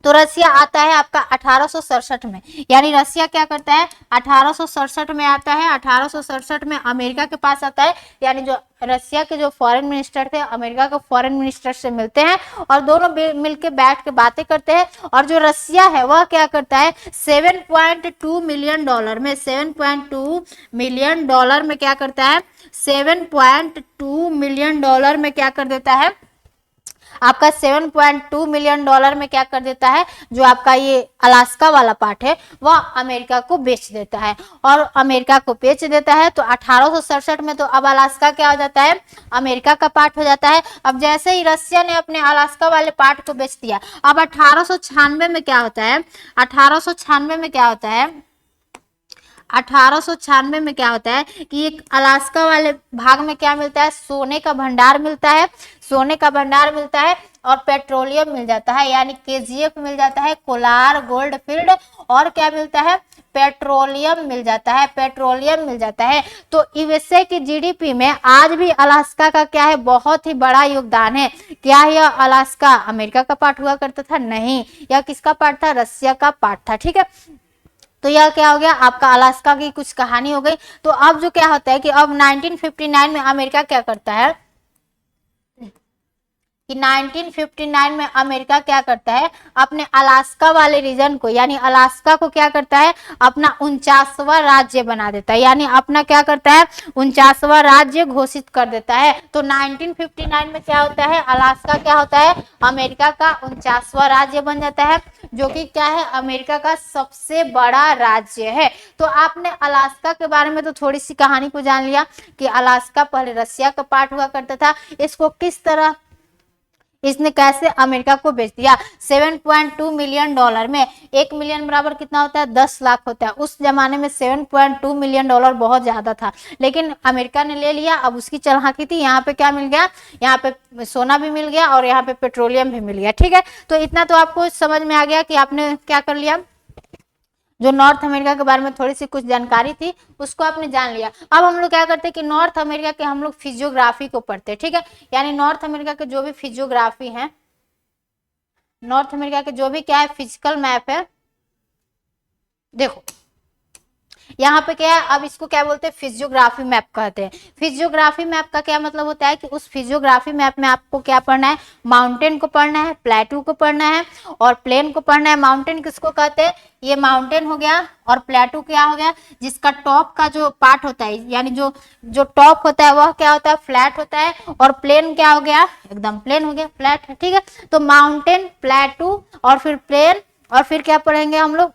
तो रसिया आता है आपका 1867 में, यानी रसिया क्या करता है, 1867 में आता है। 1867 में अमेरिका के पास आता है, यानी जो रसिया के जो फॉरेन मिनिस्टर थे, अमेरिका के फॉरेन मिनिस्टर से मिलते हैं और दोनों मिलके बैठ के बातें करते हैं। और जो रसिया है वह क्या करता है, 7.2 मिलियन डॉलर में, 7.2 मिलियन डॉलर में क्या करता है, 7.2 मिलियन डॉलर में क्या कर देता है, आपका 7.2 मिलियन डॉलर में क्या कर देता है, जो आपका ये अलास्का वाला पार्ट है वह अमेरिका को बेच देता है। और अमेरिका को बेच देता है तो 1867 में तो अब अलास्का क्या हो जाता है, अमेरिका का पार्ट हो जाता है। अब जैसे ही रसिया ने अपने अलास्का वाले पार्ट को बेच दिया, अब 1896 में क्या होता है, 1896 में क्या होता है, 1896 में क्या होता है कि एक अलास्का वाले भाग में क्या मिलता है, सोने का भंडार मिलता है, सोने का भंडार मिलता है और पेट्रोलियम मिल जाता है, यानी केजीएफ मिल जाता है, कोलार गोल्ड फील्ड, और क्या मिलता है, पेट्रोलियम मिल जाता है, पेट्रोलियम मिल जाता है। तो यूएसए की जीडीपी में आज भी अलास्का का क्या है, बहुत ही बड़ा योगदान है। क्या यह अलास्का अमेरिका का पार्ट हुआ करता था, नहीं, यह किसका पार्ट था, रसिया का पार्ट था। ठीक है, तो यह क्या हो गया, आपका अलास्का की कुछ कहानी हो गई। तो अब जो क्या होता है कि अब 1959 में अमेरिका क्या करता है, कि 1959 में अमेरिका क्या करता है, अपने अलास्का वाले रीजन को, यानी अलास्का को क्या करता है, अपना 49वां राज्य बना देता है, यानी अपना क्या करता है, 49वां राज्य घोषित कर देता है। तो 1959 में क्या होता है, अलास्का क्या होता है, अमेरिका का 49वां राज्य बन जाता है, जो कि क्या है, अमेरिका का सबसे बड़ा राज्य है। तो आपने अलास्का के बारे में तो थोड़ी सी कहानी को जान लिया कि अलास्का पहले रसिया का पार्ट हुआ करता था, इसको किस तरह इसने कैसे अमेरिका को बेच दिया, 7.2 मिलियन डॉलर में। 1 मिलियन बराबर कितना होता है, 10 लाख होता है। उस जमाने में 7.2 मिलियन डॉलर बहुत ज्यादा था, लेकिन अमेरिका ने ले लिया। अब उसकी चालाकी थी, यहाँ पे क्या मिल गया, यहाँ पे सोना भी मिल गया और यहाँ पे पेट्रोलियम भी मिल गया। ठीक है, तो इतना तो आपको समझ में आ गया कि आपने क्या कर लिया, जो नॉर्थ अमेरिका के बारे में थोड़ी सी कुछ जानकारी थी उसको आपने जान लिया। अब हम लोग क्या करते हैं कि नॉर्थ अमेरिका के हम लोग फिजियोग्राफी को पढ़ते हैं। ठीक है, यानी नॉर्थ अमेरिका के जो भी फिजियोग्राफी है, नॉर्थ अमेरिका के जो भी क्या है फिजिकल मैप है, देखो यहाँ पे क्या है, अब इसको क्या बोलते हैं, फिजियोग्राफी मैप कहते हैं। फिजियोग्राफी मैप का क्या मतलब होता है कि उस फिजियोग्राफी मैप में आपको क्या पढ़ना है, माउंटेन को पढ़ना है, प्लेटू को पढ़ना है और प्लेन को पढ़ना है। माउंटेन किसको कहते हैं, ये माउंटेन हो गया, और प्लेटू क्या हो गया, जिसका टॉप का जो पार्ट होता है, यानी जो जो टॉप होता है वह क्या होता है, फ्लैट होता है, और प्लेन क्या हो गया, एकदम प्लेन हो गया, फ्लैट है। ठीक है, तो माउंटेन, प्लेटू और फिर प्लेन, और फिर क्या पढ़ेंगे हम लोग,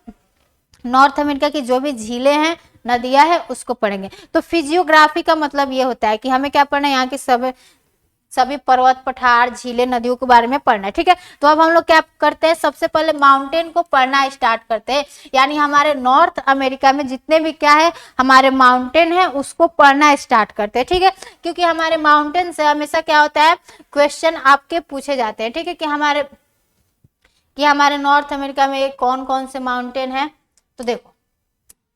नॉर्थ अमेरिका की जो भी झीलें हैं, नदियां हैं, उसको पढ़ेंगे। तो फिजियोग्राफी का मतलब ये होता है कि हमें क्या पढ़ना है, यहाँ की सभी पर्वत, पठार, झीलें, नदियों के बारे में पढ़ना है। ठीक है, तो अब हम लोग क्या करते हैं, सबसे पहले माउंटेन को पढ़ना स्टार्ट करते हैं, यानी हमारे नॉर्थ अमेरिका में जितने भी क्या है हमारे माउंटेन है उसको पढ़ना स्टार्ट करते हैं। ठीक है, क्योंकि हमारे माउंटेन से हमेशा क्या होता है, क्वेश्चन आपके पूछे जाते हैं। ठीक है, कि हमारे नॉर्थ अमेरिका में कौन कौन से माउंटेन है। तो देखो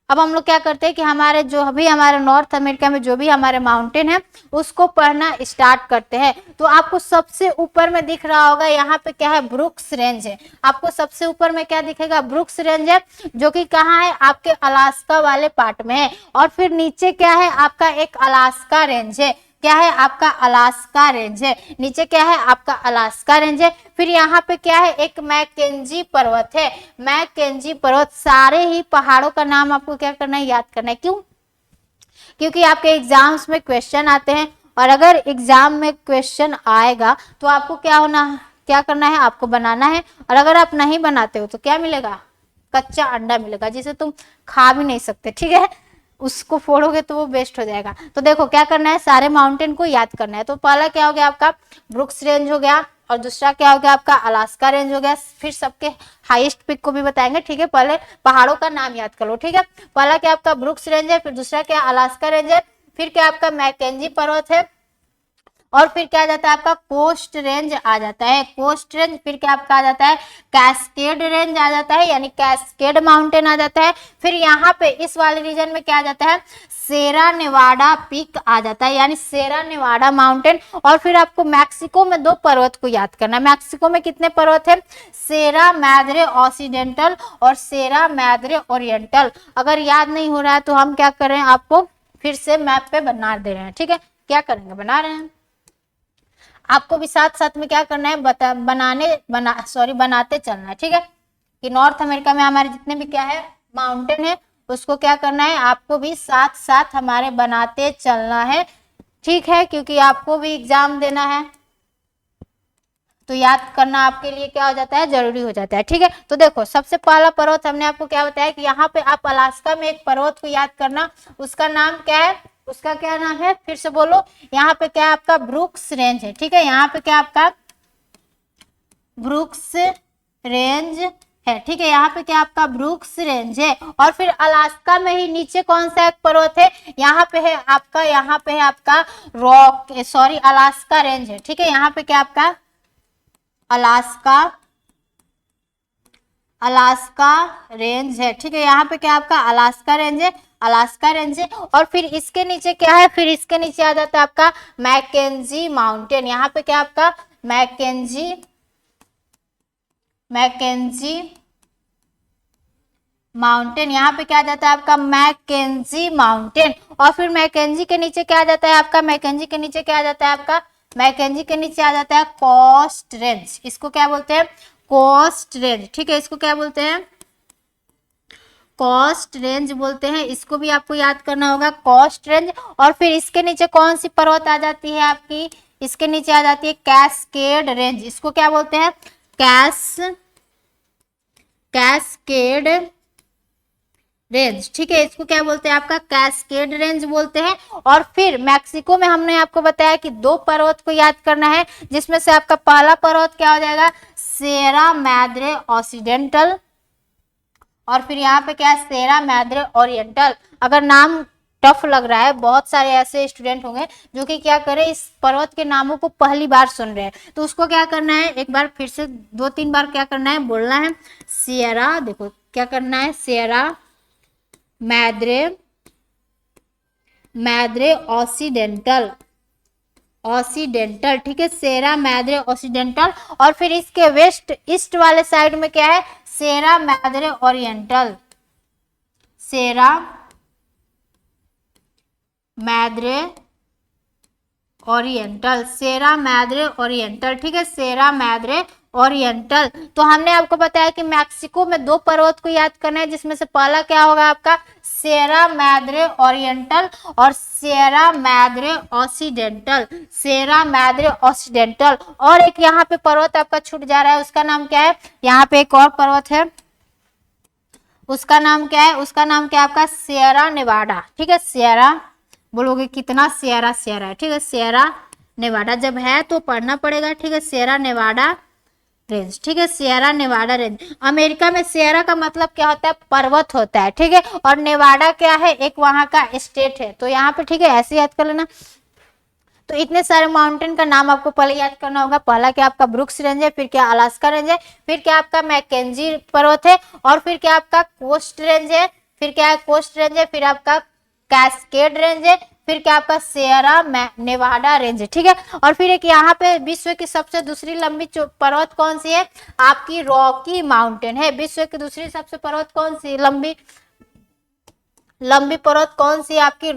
अब हम लोग क्या करते हैं कि हमारे जो अभी हमारे नॉर्थ अमेरिका में जो भी हमारे माउंटेन है उसको पढ़ना स्टार्ट करते हैं। तो आपको सबसे ऊपर में दिख रहा होगा, यहाँ पे क्या है, ब्रुक्स रेंज है। आपको सबसे ऊपर में क्या दिखेगा, ब्रुक्स रेंज है, जो कि कहाँ है, आपके अलास्का वाले पार्ट में है। और फिर नीचे क्या है, आपका एक अलास्का रेंज है। क्या है, आपका अलास्का रेंज है। नीचे क्या है, आपका अलास्का रेंज है। फिर यहाँ पे क्या है, एक मैकेंजी पर्वत है। मैकेंजी पर्वत, सारे ही पहाड़ों का नाम आपको क्या करना है, याद करना है। क्यों, क्योंकि आपके एग्जाम्स में क्वेश्चन आते हैं, और अगर एग्जाम में क्वेश्चन आएगा तो आपको क्या करना है, आपको बनाना है। और अगर आप नहीं बनाते हो तो क्या मिलेगा, कच्चा अंडा मिलेगा, जिसे तुम खा भी नहीं सकते। ठीक है, उसको फोड़ोगे तो वो वेस्ट हो जाएगा। तो देखो क्या करना है, सारे माउंटेन को याद करना है। तो पहला क्या हो गया आपका, ब्रुक्स रेंज हो गया, और दूसरा क्या हो गया आपका, अलास्का रेंज हो गया। फिर सबके हाईएस्ट पिक को भी बताएंगे। ठीक है, पहले पहाड़ों का नाम याद कर लो। ठीक है, पहला क्या आपका ब्रुक्स रेंज है, फिर दूसरा क्या अलास्का रेंज है, फिर क्या आपका मैकेंजी पर्वत है, और फिर क्या आ जाता है आपका कोस्ट रेंज आ जाता है, कोस्ट रेंज। फिर क्या आपका आ जाता है, कैस्केड रेंज आ जाता है, यानी कैस्केड माउंटेन आ जाता है। फिर यहाँ पे इस वाले रीजन में क्या आ जाता है, सेरा नेवाडा पीक आ जाता है, यानी सेरा नेवाडा माउंटेन। और फिर आपको मैक्सिको में 2 पर्वत को याद करना है। मैक्सिको में कितने पर्वत है, सेरा मैद्रे ऑक्सीडेंटल और सेरा मैद्रे ओरिएंटल। अगर याद नहीं हो रहा है तो हम क्या कर रहे हैं, आपको फिर से मैप पे बना दे रहे हैं। ठीक है, क्या करेंगे, बना रहे हैं। आपको भी साथ साथ में क्या करना है, बनाते चलना है। ठीक है, कि नॉर्थ अमेरिका में हमारे जितने भी क्या है माउंटेन है उसको क्या करना है, आपको भी साथ साथ हमारे बनाते चलना है। ठीक है, क्योंकि आपको भी एग्जाम देना है तो याद करना आपके लिए क्या हो जाता है, जरूरी हो जाता है। ठीक है, तो देखो सबसे पहला पर्वत हमने आपको क्या बताया कि यहाँ पे आप अलास्का में एक पर्वत को याद करना, उसका नाम क्या है, उसका क्या नाम है, फिर से बोलो। यहाँ पे क्या आपका ब्रुक्स रेंज है। ठीक है, यहाँ पे क्या आपका ब्रुक्स रेंज है। ठीक है, यहाँ पे क्या आपका ब्रुक्स रेंज है। और फिर अलास्का में ही नीचे कौन सा एक पर्वत है, यहाँ पे है आपका अलास्का रेंज है। ठीक है, यहाँ पे क्या आपका अलास्का रेंज है। ठीक है, यहाँ पे क्या आपका अलास्का रेंज है, अलास्का रेंज है। और फिर इसके नीचे क्या है, फिर इसके नीचे आ जाता है आपका मैकेंजी माउंटेन। यहाँ पे क्या आपका मैकेंजी माउंटेन, यहाँ पे क्या आ जाता है आपका मैकेंजी माउंटेन। और फिर मैकेंजी के नीचे क्या आ जाता है आपका, मैकेंजी के नीचे क्या आ जाता है आपका मैकेंजी के नीचे आ जाता है कोस्ट रेंज, इसको क्या बोलते हैं, कोस्ट रेंज, ठीक है, इसको क्या बोलते हैं, कोस्ट रेंज बोलते हैं, इसको भी आपको याद करना होगा, कोस्ट रेंज। और फिर इसके नीचे कौन सी पर्वत आ जाती है आपकी, इसके नीचे आ जाती है कैस्केड रेंज, इसको क्या बोलते हैं, कैस्केड रेंज, ठीक है, इसको क्या बोलते हैं आपका कैस्केड रेंज बोलते हैं। और फिर मैक्सिको में हमने आपको बताया कि 2 पर्वत को याद करना है, जिसमें से आपका पहला पर्वत क्या हो जाएगा, सेरा मैद्रे ऑक्सीडेंटल, और फिर यहाँ पे क्या है, सेरा मैद्रे ओरिएंटल। अगर नाम टफ लग रहा है, बहुत सारे ऐसे स्टूडेंट होंगे जो कि क्या करें, इस पर्वत के नामों को पहली बार सुन रहे हैं, तो उसको क्या करना है, एक बार फिर से 2-3 बार क्या करना है, बोलना है सियरा, देखो क्या करना है, सियरा मैद्रे ऑक्सीडेंटल, ठीक है, सेरा मैद्रे ऑक्सीडेंटल। और फिर इसके वेस्ट ईस्ट वाले साइड में क्या है, सेरा मैद्रे ओरिएंटल, सेरा मैद्रे ओरिएंटल, सेरा मैद्रे ओरिएंटल, ठीक है, सेरा मैद्रे ओरिएंटल। तो हमने आपको बताया कि मैक्सिको में 2 पर्वत को याद करना है, जिसमें से पहला क्या होगा आपका सेरा मैद्रे ओरिएंटल और सेरा मैद्रे ऑक्सीडेंटल, सेरा मैद्रे ऑक्सीडेंटल। और एक यहाँ पे पर्वत आपका छूट जा रहा है, उसका नाम क्या है, यहाँ पे एक और पर्वत है, उसका नाम क्या है, उसका नाम क्या है आपका सियरा नेवाडा, ठीक है, सियरा, बोलोगे कितना सियरा है, ठीक है, सियरा नेवाडा, जब है तो पढ़ना पड़ेगा, ठीक है, सियरा नेवाडा रेंज, ठीक है, सियरा नेवाडा रेंज। अमेरिका में सियरा का मतलब क्या होता है, पर्वत होता है, ठीक है, और नेवाडा क्या है, एक वहां का स्टेट है, तो यहाँ पे ठीक है ऐसे याद कर लेना। तो इतने सारे माउंटेन का नाम आपको पहले याद करना होगा, पहला क्या आपका ब्रुक्स रेंज है, फिर क्या अलास्का रेंज है, फिर क्या आपका मैकेंजी पर्वत है, और फिर क्या आपका कोस्ट रेंज है, फिर क्या है कोस्ट रेंज है, फिर आपका कैस्केड रेंज है, फिर क्या आपका सियरा नेवाडा रेंज है, ठीक है। और फिर एक यहाँ पे विश्व की सबसे दूसरी लंबी पर्वत कौन सी है, आपकी रॉकी माउंटेन है, विश्व की दूसरी सबसे पर्वत कौन सी, लंबी पर्वत कौन सी, आपकी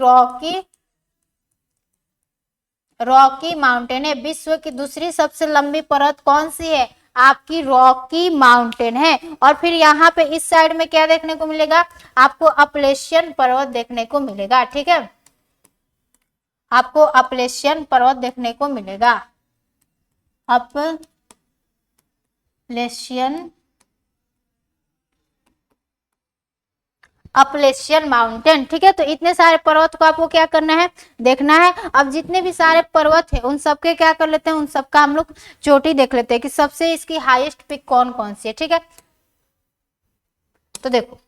रॉकी माउंटेन है, विश्व की दूसरी सबसे लंबी पर्वत कौन सी है, आपकी रॉकी माउंटेन है। और फिर यहाँ पे इस साइड में क्या देखने को मिलेगा, आपको अपलेशियन पर्वत देखने को मिलेगा, ठीक है, आपको अपलेशियन पर्वत देखने को मिलेगा, अपलेशियन माउंटेन, ठीक है। तो इतने सारे पर्वत को आपको क्या करना है, देखना है। अब जितने भी सारे पर्वत है उन सबके क्या कर लेते हैं, उन सबका हम लोग चोटी देख लेते हैं कि सबसे इसकी हाईएस्ट पिक कौन कौन सी है, ठीक है। तो देखो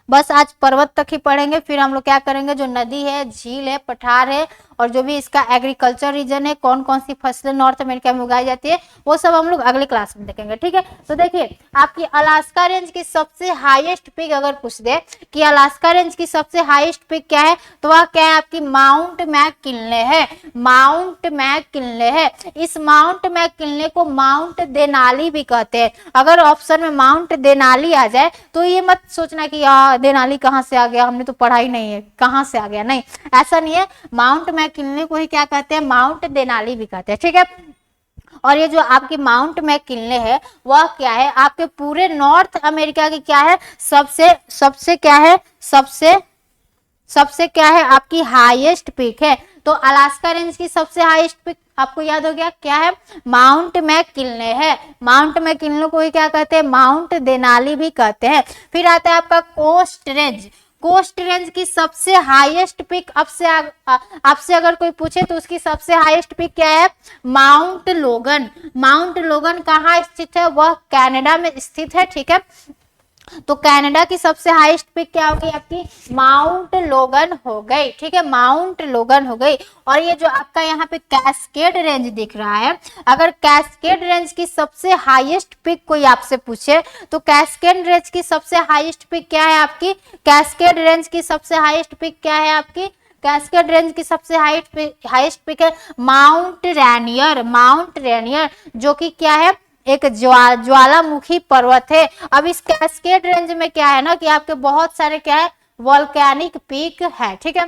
बस आज पर्वत तक ही पढ़ेंगे, फिर हम लोग क्या करेंगे, जो नदी है, झील है, पठार है, और जो भी इसका एग्रीकल्चर रीजन है, कौन कौन सी फसलें नॉर्थ अमेरिका में उगाई जाती है, वो सब हम लोग अगले क्लास में देखेंगे, ठीक है। तो देखिए आपकी अलास्का रेंज की सबसे हाईएस्ट पिक अगर पूछ दे कि अलास्का रेंज की सबसे हाईएस्ट पिक क्या है, तो वह क्या है, आपकी माउंट मैककिनले है, माउंट मैककिनले है। इस माउंट मैककिनले को माउंट देनाली भी कहते हैं। अगर ऑप्शन में माउंट देनाली आ जाए तो ये मत सोचना कि देनाली कहाँ से आ गया, हमने तो पढ़ा ही नहीं है, कहाँ से आ गया, नहीं, ऐसा नहीं है। माउंट मैककिनले को ही क्या कहते हैं, माउंट देनाली भी कहते हैं, ठीक है। और ये जो आपकी माउंट मैककिनले है वह क्या है, आपके पूरे नॉर्थ अमेरिका की क्या है, सबसे क्या है, सबसे क्या है, आपकी हाईएस्ट पिक है। तो अलास्का रेंज की सबसे हाईएस्ट पिक आपको याद हो गया क्या है, माउंट मैककिनले है। माउंट मैककिनले को ही क्या कहते हैं, माउंट देनाली भी कहते हैं। फिर आता है आपका कोस्ट रेंज। कोस्ट रेंज की सबसे हाईएस्ट पिक आपसे अगर कोई पूछे तो उसकी सबसे हाईएस्ट पिक क्या है, माउंट लोगन। माउंट लोगन कहाँ स्थित है, वह कनाडा में स्थित है, ठीक है। तो कनाडा की सबसे हाईएस्ट पिक क्या होगी, आपकी माउंट लोगन हो गई, ठीक है, माउंट लोगन हो गई। और ये जो आपका यहाँ पे कैस्केड रेंज दिख रहा है, अगर कैस्केड रेंज की सबसे हाईएस्ट पिक कोई आपसे पूछे तो कैस्केड रेंज की सबसे हाईएस्ट पिक क्या है आपकी, कैस्केड रेंज की सबसे हाईएस्ट पिक क्या है आपकी, कैस्केड रेंज की सबसे हाईएस्ट पिक है माउंट रैनियर। माउंट रैनियर जो कि क्या है, एक ज्वालामुखी पर्वत है। अब इस कैस्केड रेंज में क्या है ना कि आपके बहुत सारे क्या है, वोल्केनिक पीक है, ठीक है।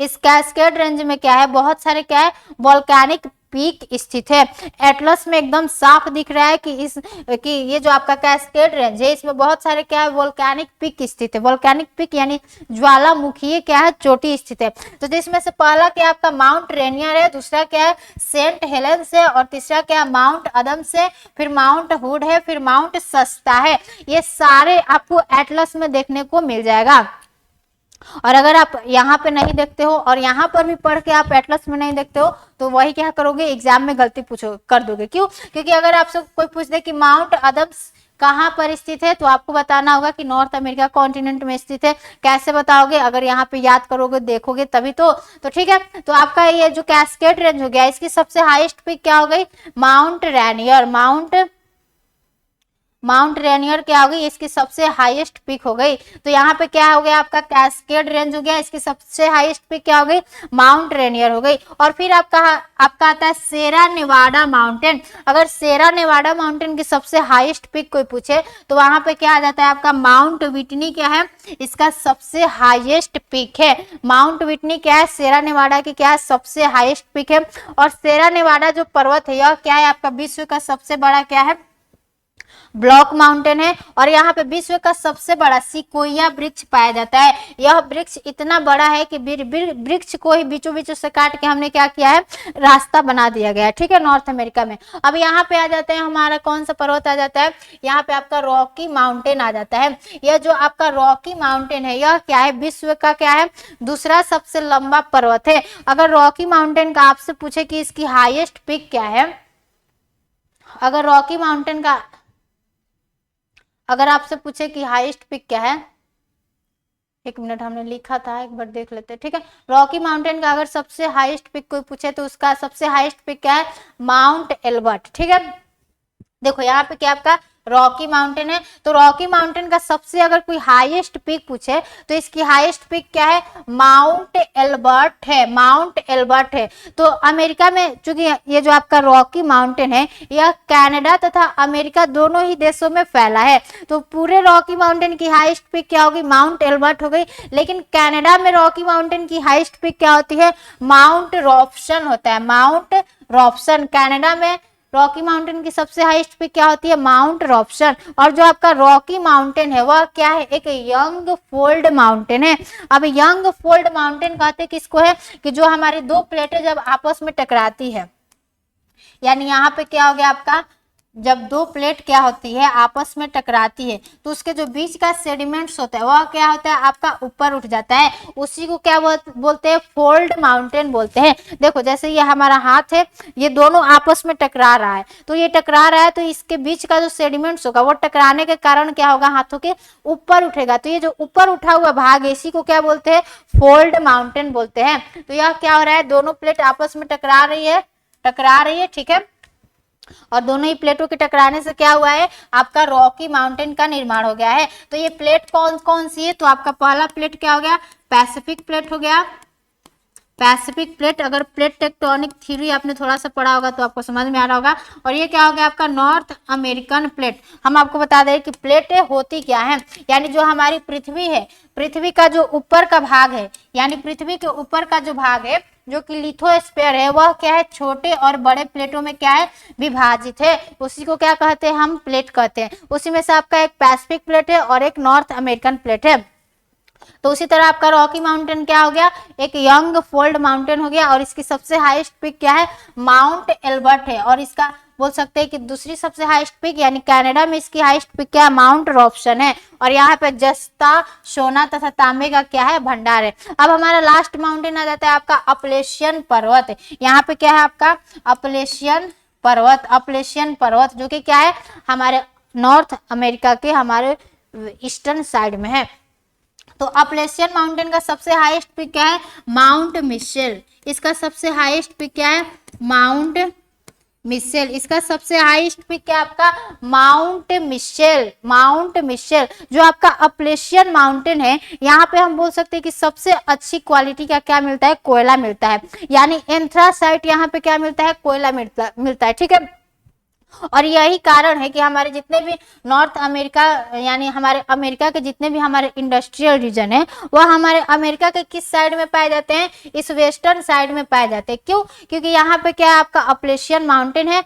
इस कैस्केड रेंज में क्या है, बहुत सारे क्या है, वोल्केनिक पीक स्थित है। एटलस में एकदम साफ दिख रहा है कि ये जो आपका कैस्केड रेंज है इसमें बहुत सारे क्या है, वोल्केनिक पीक स्थित है। वोल्केनिक पीक यानी ज्वालामुखी क्या है, चोटी स्थित है। तो जिसमें से पहला क्या आपका माउंट रेनियर है, दूसरा क्या है सेंट हेलेंस है, और तीसरा क्या है माउंट अदम्स है, फिर माउंट हुड है, फिर माउंट सस्ता है। ये सारे आपको एटलस में देखने को मिल जाएगा। और अगर आप यहाँ पे नहीं देखते हो और यहाँ पर भी पढ़ के आप एटलस में नहीं देखते हो तो वही क्या करोगे, एग्जाम में गलती पूछो कर दोगे। क्यों? क्योंकि अगर आपसे कोई पूछ दे कि माउंट अदम्स कहाँ पर स्थित है तो आपको बताना होगा कि नॉर्थ अमेरिका कॉन्टिनेंट में स्थित है। कैसे बताओगे? अगर यहाँ पे याद करोगे, देखोगे तभी तो ठीक है। तो आपका ये जो कैस्केड रेंज हो गया, इसकी सबसे हाईएस्ट पीक क्या हो गई, माउंट रेनियर। माउंट रेनियर क्या हो गई, इसकी सबसे हाईएस्ट पीक हो गई। तो यहाँ पे क्या हो गया आपका कैस्केड रेंज हो गया, इसकी सबसे हाईएस्ट पीक क्या हो गई, माउंट रेनियर हो गई। और फिर आपका आता है सेरा नेवाडा माउंटेन। अगर सेरा नेवाडा माउंटेन की सबसे हाईएस्ट पीक कोई पूछे तो वहां पे क्या आ जाता है आपका माउंट विटनी क्या है, इसका सबसे हाईएस्ट पीक है। माउंट विटनी क्या है, सेरा नेवाडा की क्या है, सबसे हाईएस्ट पीक है। और सेरा नेवाडा जो पर्वत है यह क्या है आपका विश्व का सबसे बड़ा क्या है, ब्लॉक माउंटेन है। और यहाँ पे विश्व का सबसे बड़ा सिकोया वृक्ष पाया जाता है। यह वृक्ष इतना बड़ा है कि वृक्ष को ही बीचों बीचों से काट के हमने क्या किया है, रास्ता बना दिया गया है, ठीक है, नॉर्थ अमेरिका में। अब यहाँ पे आ जाते हैं, हमारा कौन सा पर्वत आ जाता है, यहाँ पे आपका रॉकी माउंटेन आ जाता है। यह जो आपका रॉकी माउंटेन है यह क्या है, विश्व का क्या है, दूसरा सबसे लंबा पर्वत है। अगर रॉकी माउंटेन का आपसे पूछे कि इसकी हाईएस्ट पीक क्या है, अगर रॉकी माउंटेन का अगर आपसे पूछे कि हाईएस्ट पीक क्या है, एक मिनट हमने लिखा था, एक बार देख लेते हैं, ठीक है। रॉकी माउंटेन का अगर सबसे हाईएस्ट पीक कोई पूछे तो उसका सबसे हाईएस्ट पीक क्या है, माउंट एल्बर्ट, ठीक है। देखो यहाँ पे क्या आपका रॉकी माउंटेन है, तो रॉकी माउंटेन का सबसे अगर कोई हाईएस्ट पीक पूछे तो इसकी हाईएस्ट पीक क्या है, माउंट एल्बर्ट है, माउंट एल्बर्ट है। तो अमेरिका में चूंकि ये जो आपका रॉकी माउंटेन है यह कनाडा तथा अमेरिका दोनों ही देशों में फैला है, तो पूरे रॉकी माउंटेन की हाईएस्ट पीक क्या होगी, माउंट एल्बर्ट हो गई। लेकिन कनाडा में रॉकी माउंटेन की हाईएस्ट पीक क्या होती है, माउंट रॉब्सन होता है, माउंट रॉब्सन। कनाडा में रॉकी माउंटेन की सबसे हाईएस्ट पीक क्या होती है, माउंट रॉब्सन। और जो आपका रॉकी माउंटेन है वह क्या है, एक यंग फोल्ड माउंटेन है। अब यंग फोल्ड माउंटेन कहते किसको है, कि जो हमारी दो प्लेटें जब आपस में टकराती है, यानी यहाँ पे क्या हो गया आपका, जब दो प्लेट क्या होती है आपस में टकराती है तो उसके जो बीच का सेडिमेंट्स होता है वह क्या होता है आपका ऊपर उठ जाता है, उसी को क्या बोलते हैं, फोल्ड माउंटेन बोलते हैं। देखो जैसे ये हमारा हाथ है, ये दोनों आपस में टकरा रहा है, तो ये टकरा रहा है तो इसके बीच का जो सेडिमेंट्स होगा वो टकराने के कारण क्या होगा, हाथों के ऊपर उठेगा। तो ये जो ऊपर उठा हुआ भाग है इसी को क्या बोलते हैं, फोल्ड माउंटेन बोलते हैं। तो यह क्या हो रहा है, दोनों प्लेट आपस में टकरा रही है, ठीक है। और दोनों ही प्लेटों के टकराने से क्या हुआ है, आपका रॉकी माउंटेन का निर्माण हो गया है। तो ये प्लेट कौन कौन सी है, तो आपका पहला प्लेट क्या हो गया, पैसिफिक प्लेट हो गया, पैसिफिक प्लेट। अगर प्लेट टेक्टोनिक थ्योरी आपने थोड़ा सा पढ़ा होगा तो आपको समझ में आ रहा होगा। और ये क्या हो गया आपका नॉर्थ अमेरिकन प्लेट। हम आपको बता दें कि प्लेटें होती क्या है, यानी जो हमारी पृथ्वी है, पृथ्वी का जो ऊपर का भाग है, यानी पृथ्वी के ऊपर का जो भाग है जो कि लिथोस्फीयर है वह क्या है, छोटे और बड़े प्लेटों में क्या है, विभाजित है। उसी को क्या कहते हैं, हम प्लेट कहते हैं। उसी में से आपका एक पैसिफिक प्लेट है और एक नॉर्थ अमेरिकन प्लेट है। तो उसी तरह आपका रॉकी माउंटेन क्या हो गया, एक यंग फोल्ड माउंटेन हो गया। और इसकी सबसे हाईएस्ट पीक क्या है, माउंट एल्बर्ट है। और इसका बोल सकते हैं कि दूसरी सबसे हाईएस्ट पीक, यानी कनाडा में इसकी हाईएस्ट पीक क्या है, माउंट रॉब्सन है। और यहाँ पे जस्ता, सोना तथा तांबे का क्या है, भंडार है। अब हमारा लास्ट माउंटेन आ जाता है आपका अपलेशियन पर्वत। यहाँ पे क्या है आपका अपलेशियन पर्वत, जो कि क्या है हमारे नॉर्थ अमेरिका के हमारे ईस्टर्न साइड में है। तो अपलेशियन माउंटेन का सबसे हाईएस्ट पीक क्या है, माउंट मिशेल। इसका सबसे हाईएस्ट पीक क्या है, माउंट मिशेल। इसका सबसे हाईएस्ट पीक क्या है आपका, माउंट मिशेल। जो आपका अपलेशियन माउंटेन है यहाँ पे हम बोल सकते हैं कि सबसे अच्छी क्वालिटी का क्या मिलता है, कोयला मिलता है। यानी एंथ्रासाइट यहाँ पे क्या मिलता है, कोयला मिलता है, ठीक है। और यही कारण है कि हमारे जितने भी नॉर्थ अमेरिका यानी हमारे अमेरिका के जितने भी हमारे इंडस्ट्रियल रीजन है वह हमारे अमेरिका के किस साइड में पाए जाते हैं, इस वेस्टर्न साइड में पाए जाते हैं। क्यों? क्योंकि यहाँ पे क्या है, आपका अपलेशियन माउंटेन है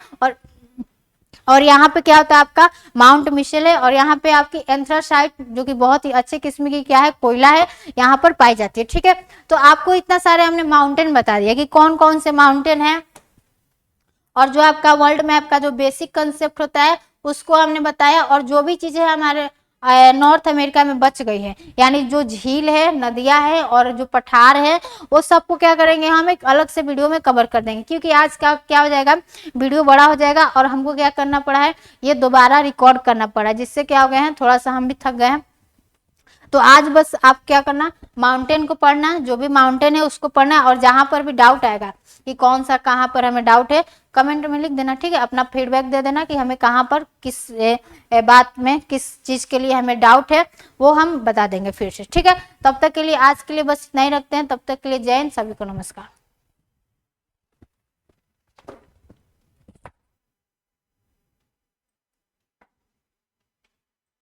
और यहाँ पे क्या होता है आपका माउंट मिशेल है, और यहाँ पे आपकी एंथ्रासाइट जो कि बहुत ही अच्छे किस्म की क्या है कोयला है यहाँ पर पाई जाती है। ठीक है, तो आपको इतना सारे हमने माउंटेन बता दिया कि कौन कौन से माउंटेन है, और जो आपका वर्ल्ड मैप का जो बेसिक कंसेप्ट होता है उसको हमने बताया, और जो भी चीजें हमारे नॉर्थ अमेरिका में बच गई है यानी जो झील है, नदियां है और जो पठार है वो सबको क्या करेंगे हम एक अलग से वीडियो में कवर कर देंगे, क्योंकि आज का क्या हो जाएगा वीडियो बड़ा हो जाएगा और हमको क्या करना पड़ा है ये दोबारा रिकॉर्ड करना पड़ा है, जिससे क्या हो गए हैं थोड़ा सा हम भी थक गए हैं। तो आज बस आप क्या करना, माउंटेन को पढ़ना, जो भी माउंटेन है उसको पढ़ना, और जहां पर भी डाउट आएगा कि कौन सा कहां पर हमें डाउट है कमेंट में लिख देना। ठीक है, अपना फीडबैक दे देना कि हमें कहां पर किस बात में किस चीज के लिए हमें डाउट है, वो हम बता देंगे फिर से। ठीक है, तब तक के लिए आज के लिए बस इतना ही रखते हैं, तब तक के लिए जय हिंद, सभी को नमस्कार।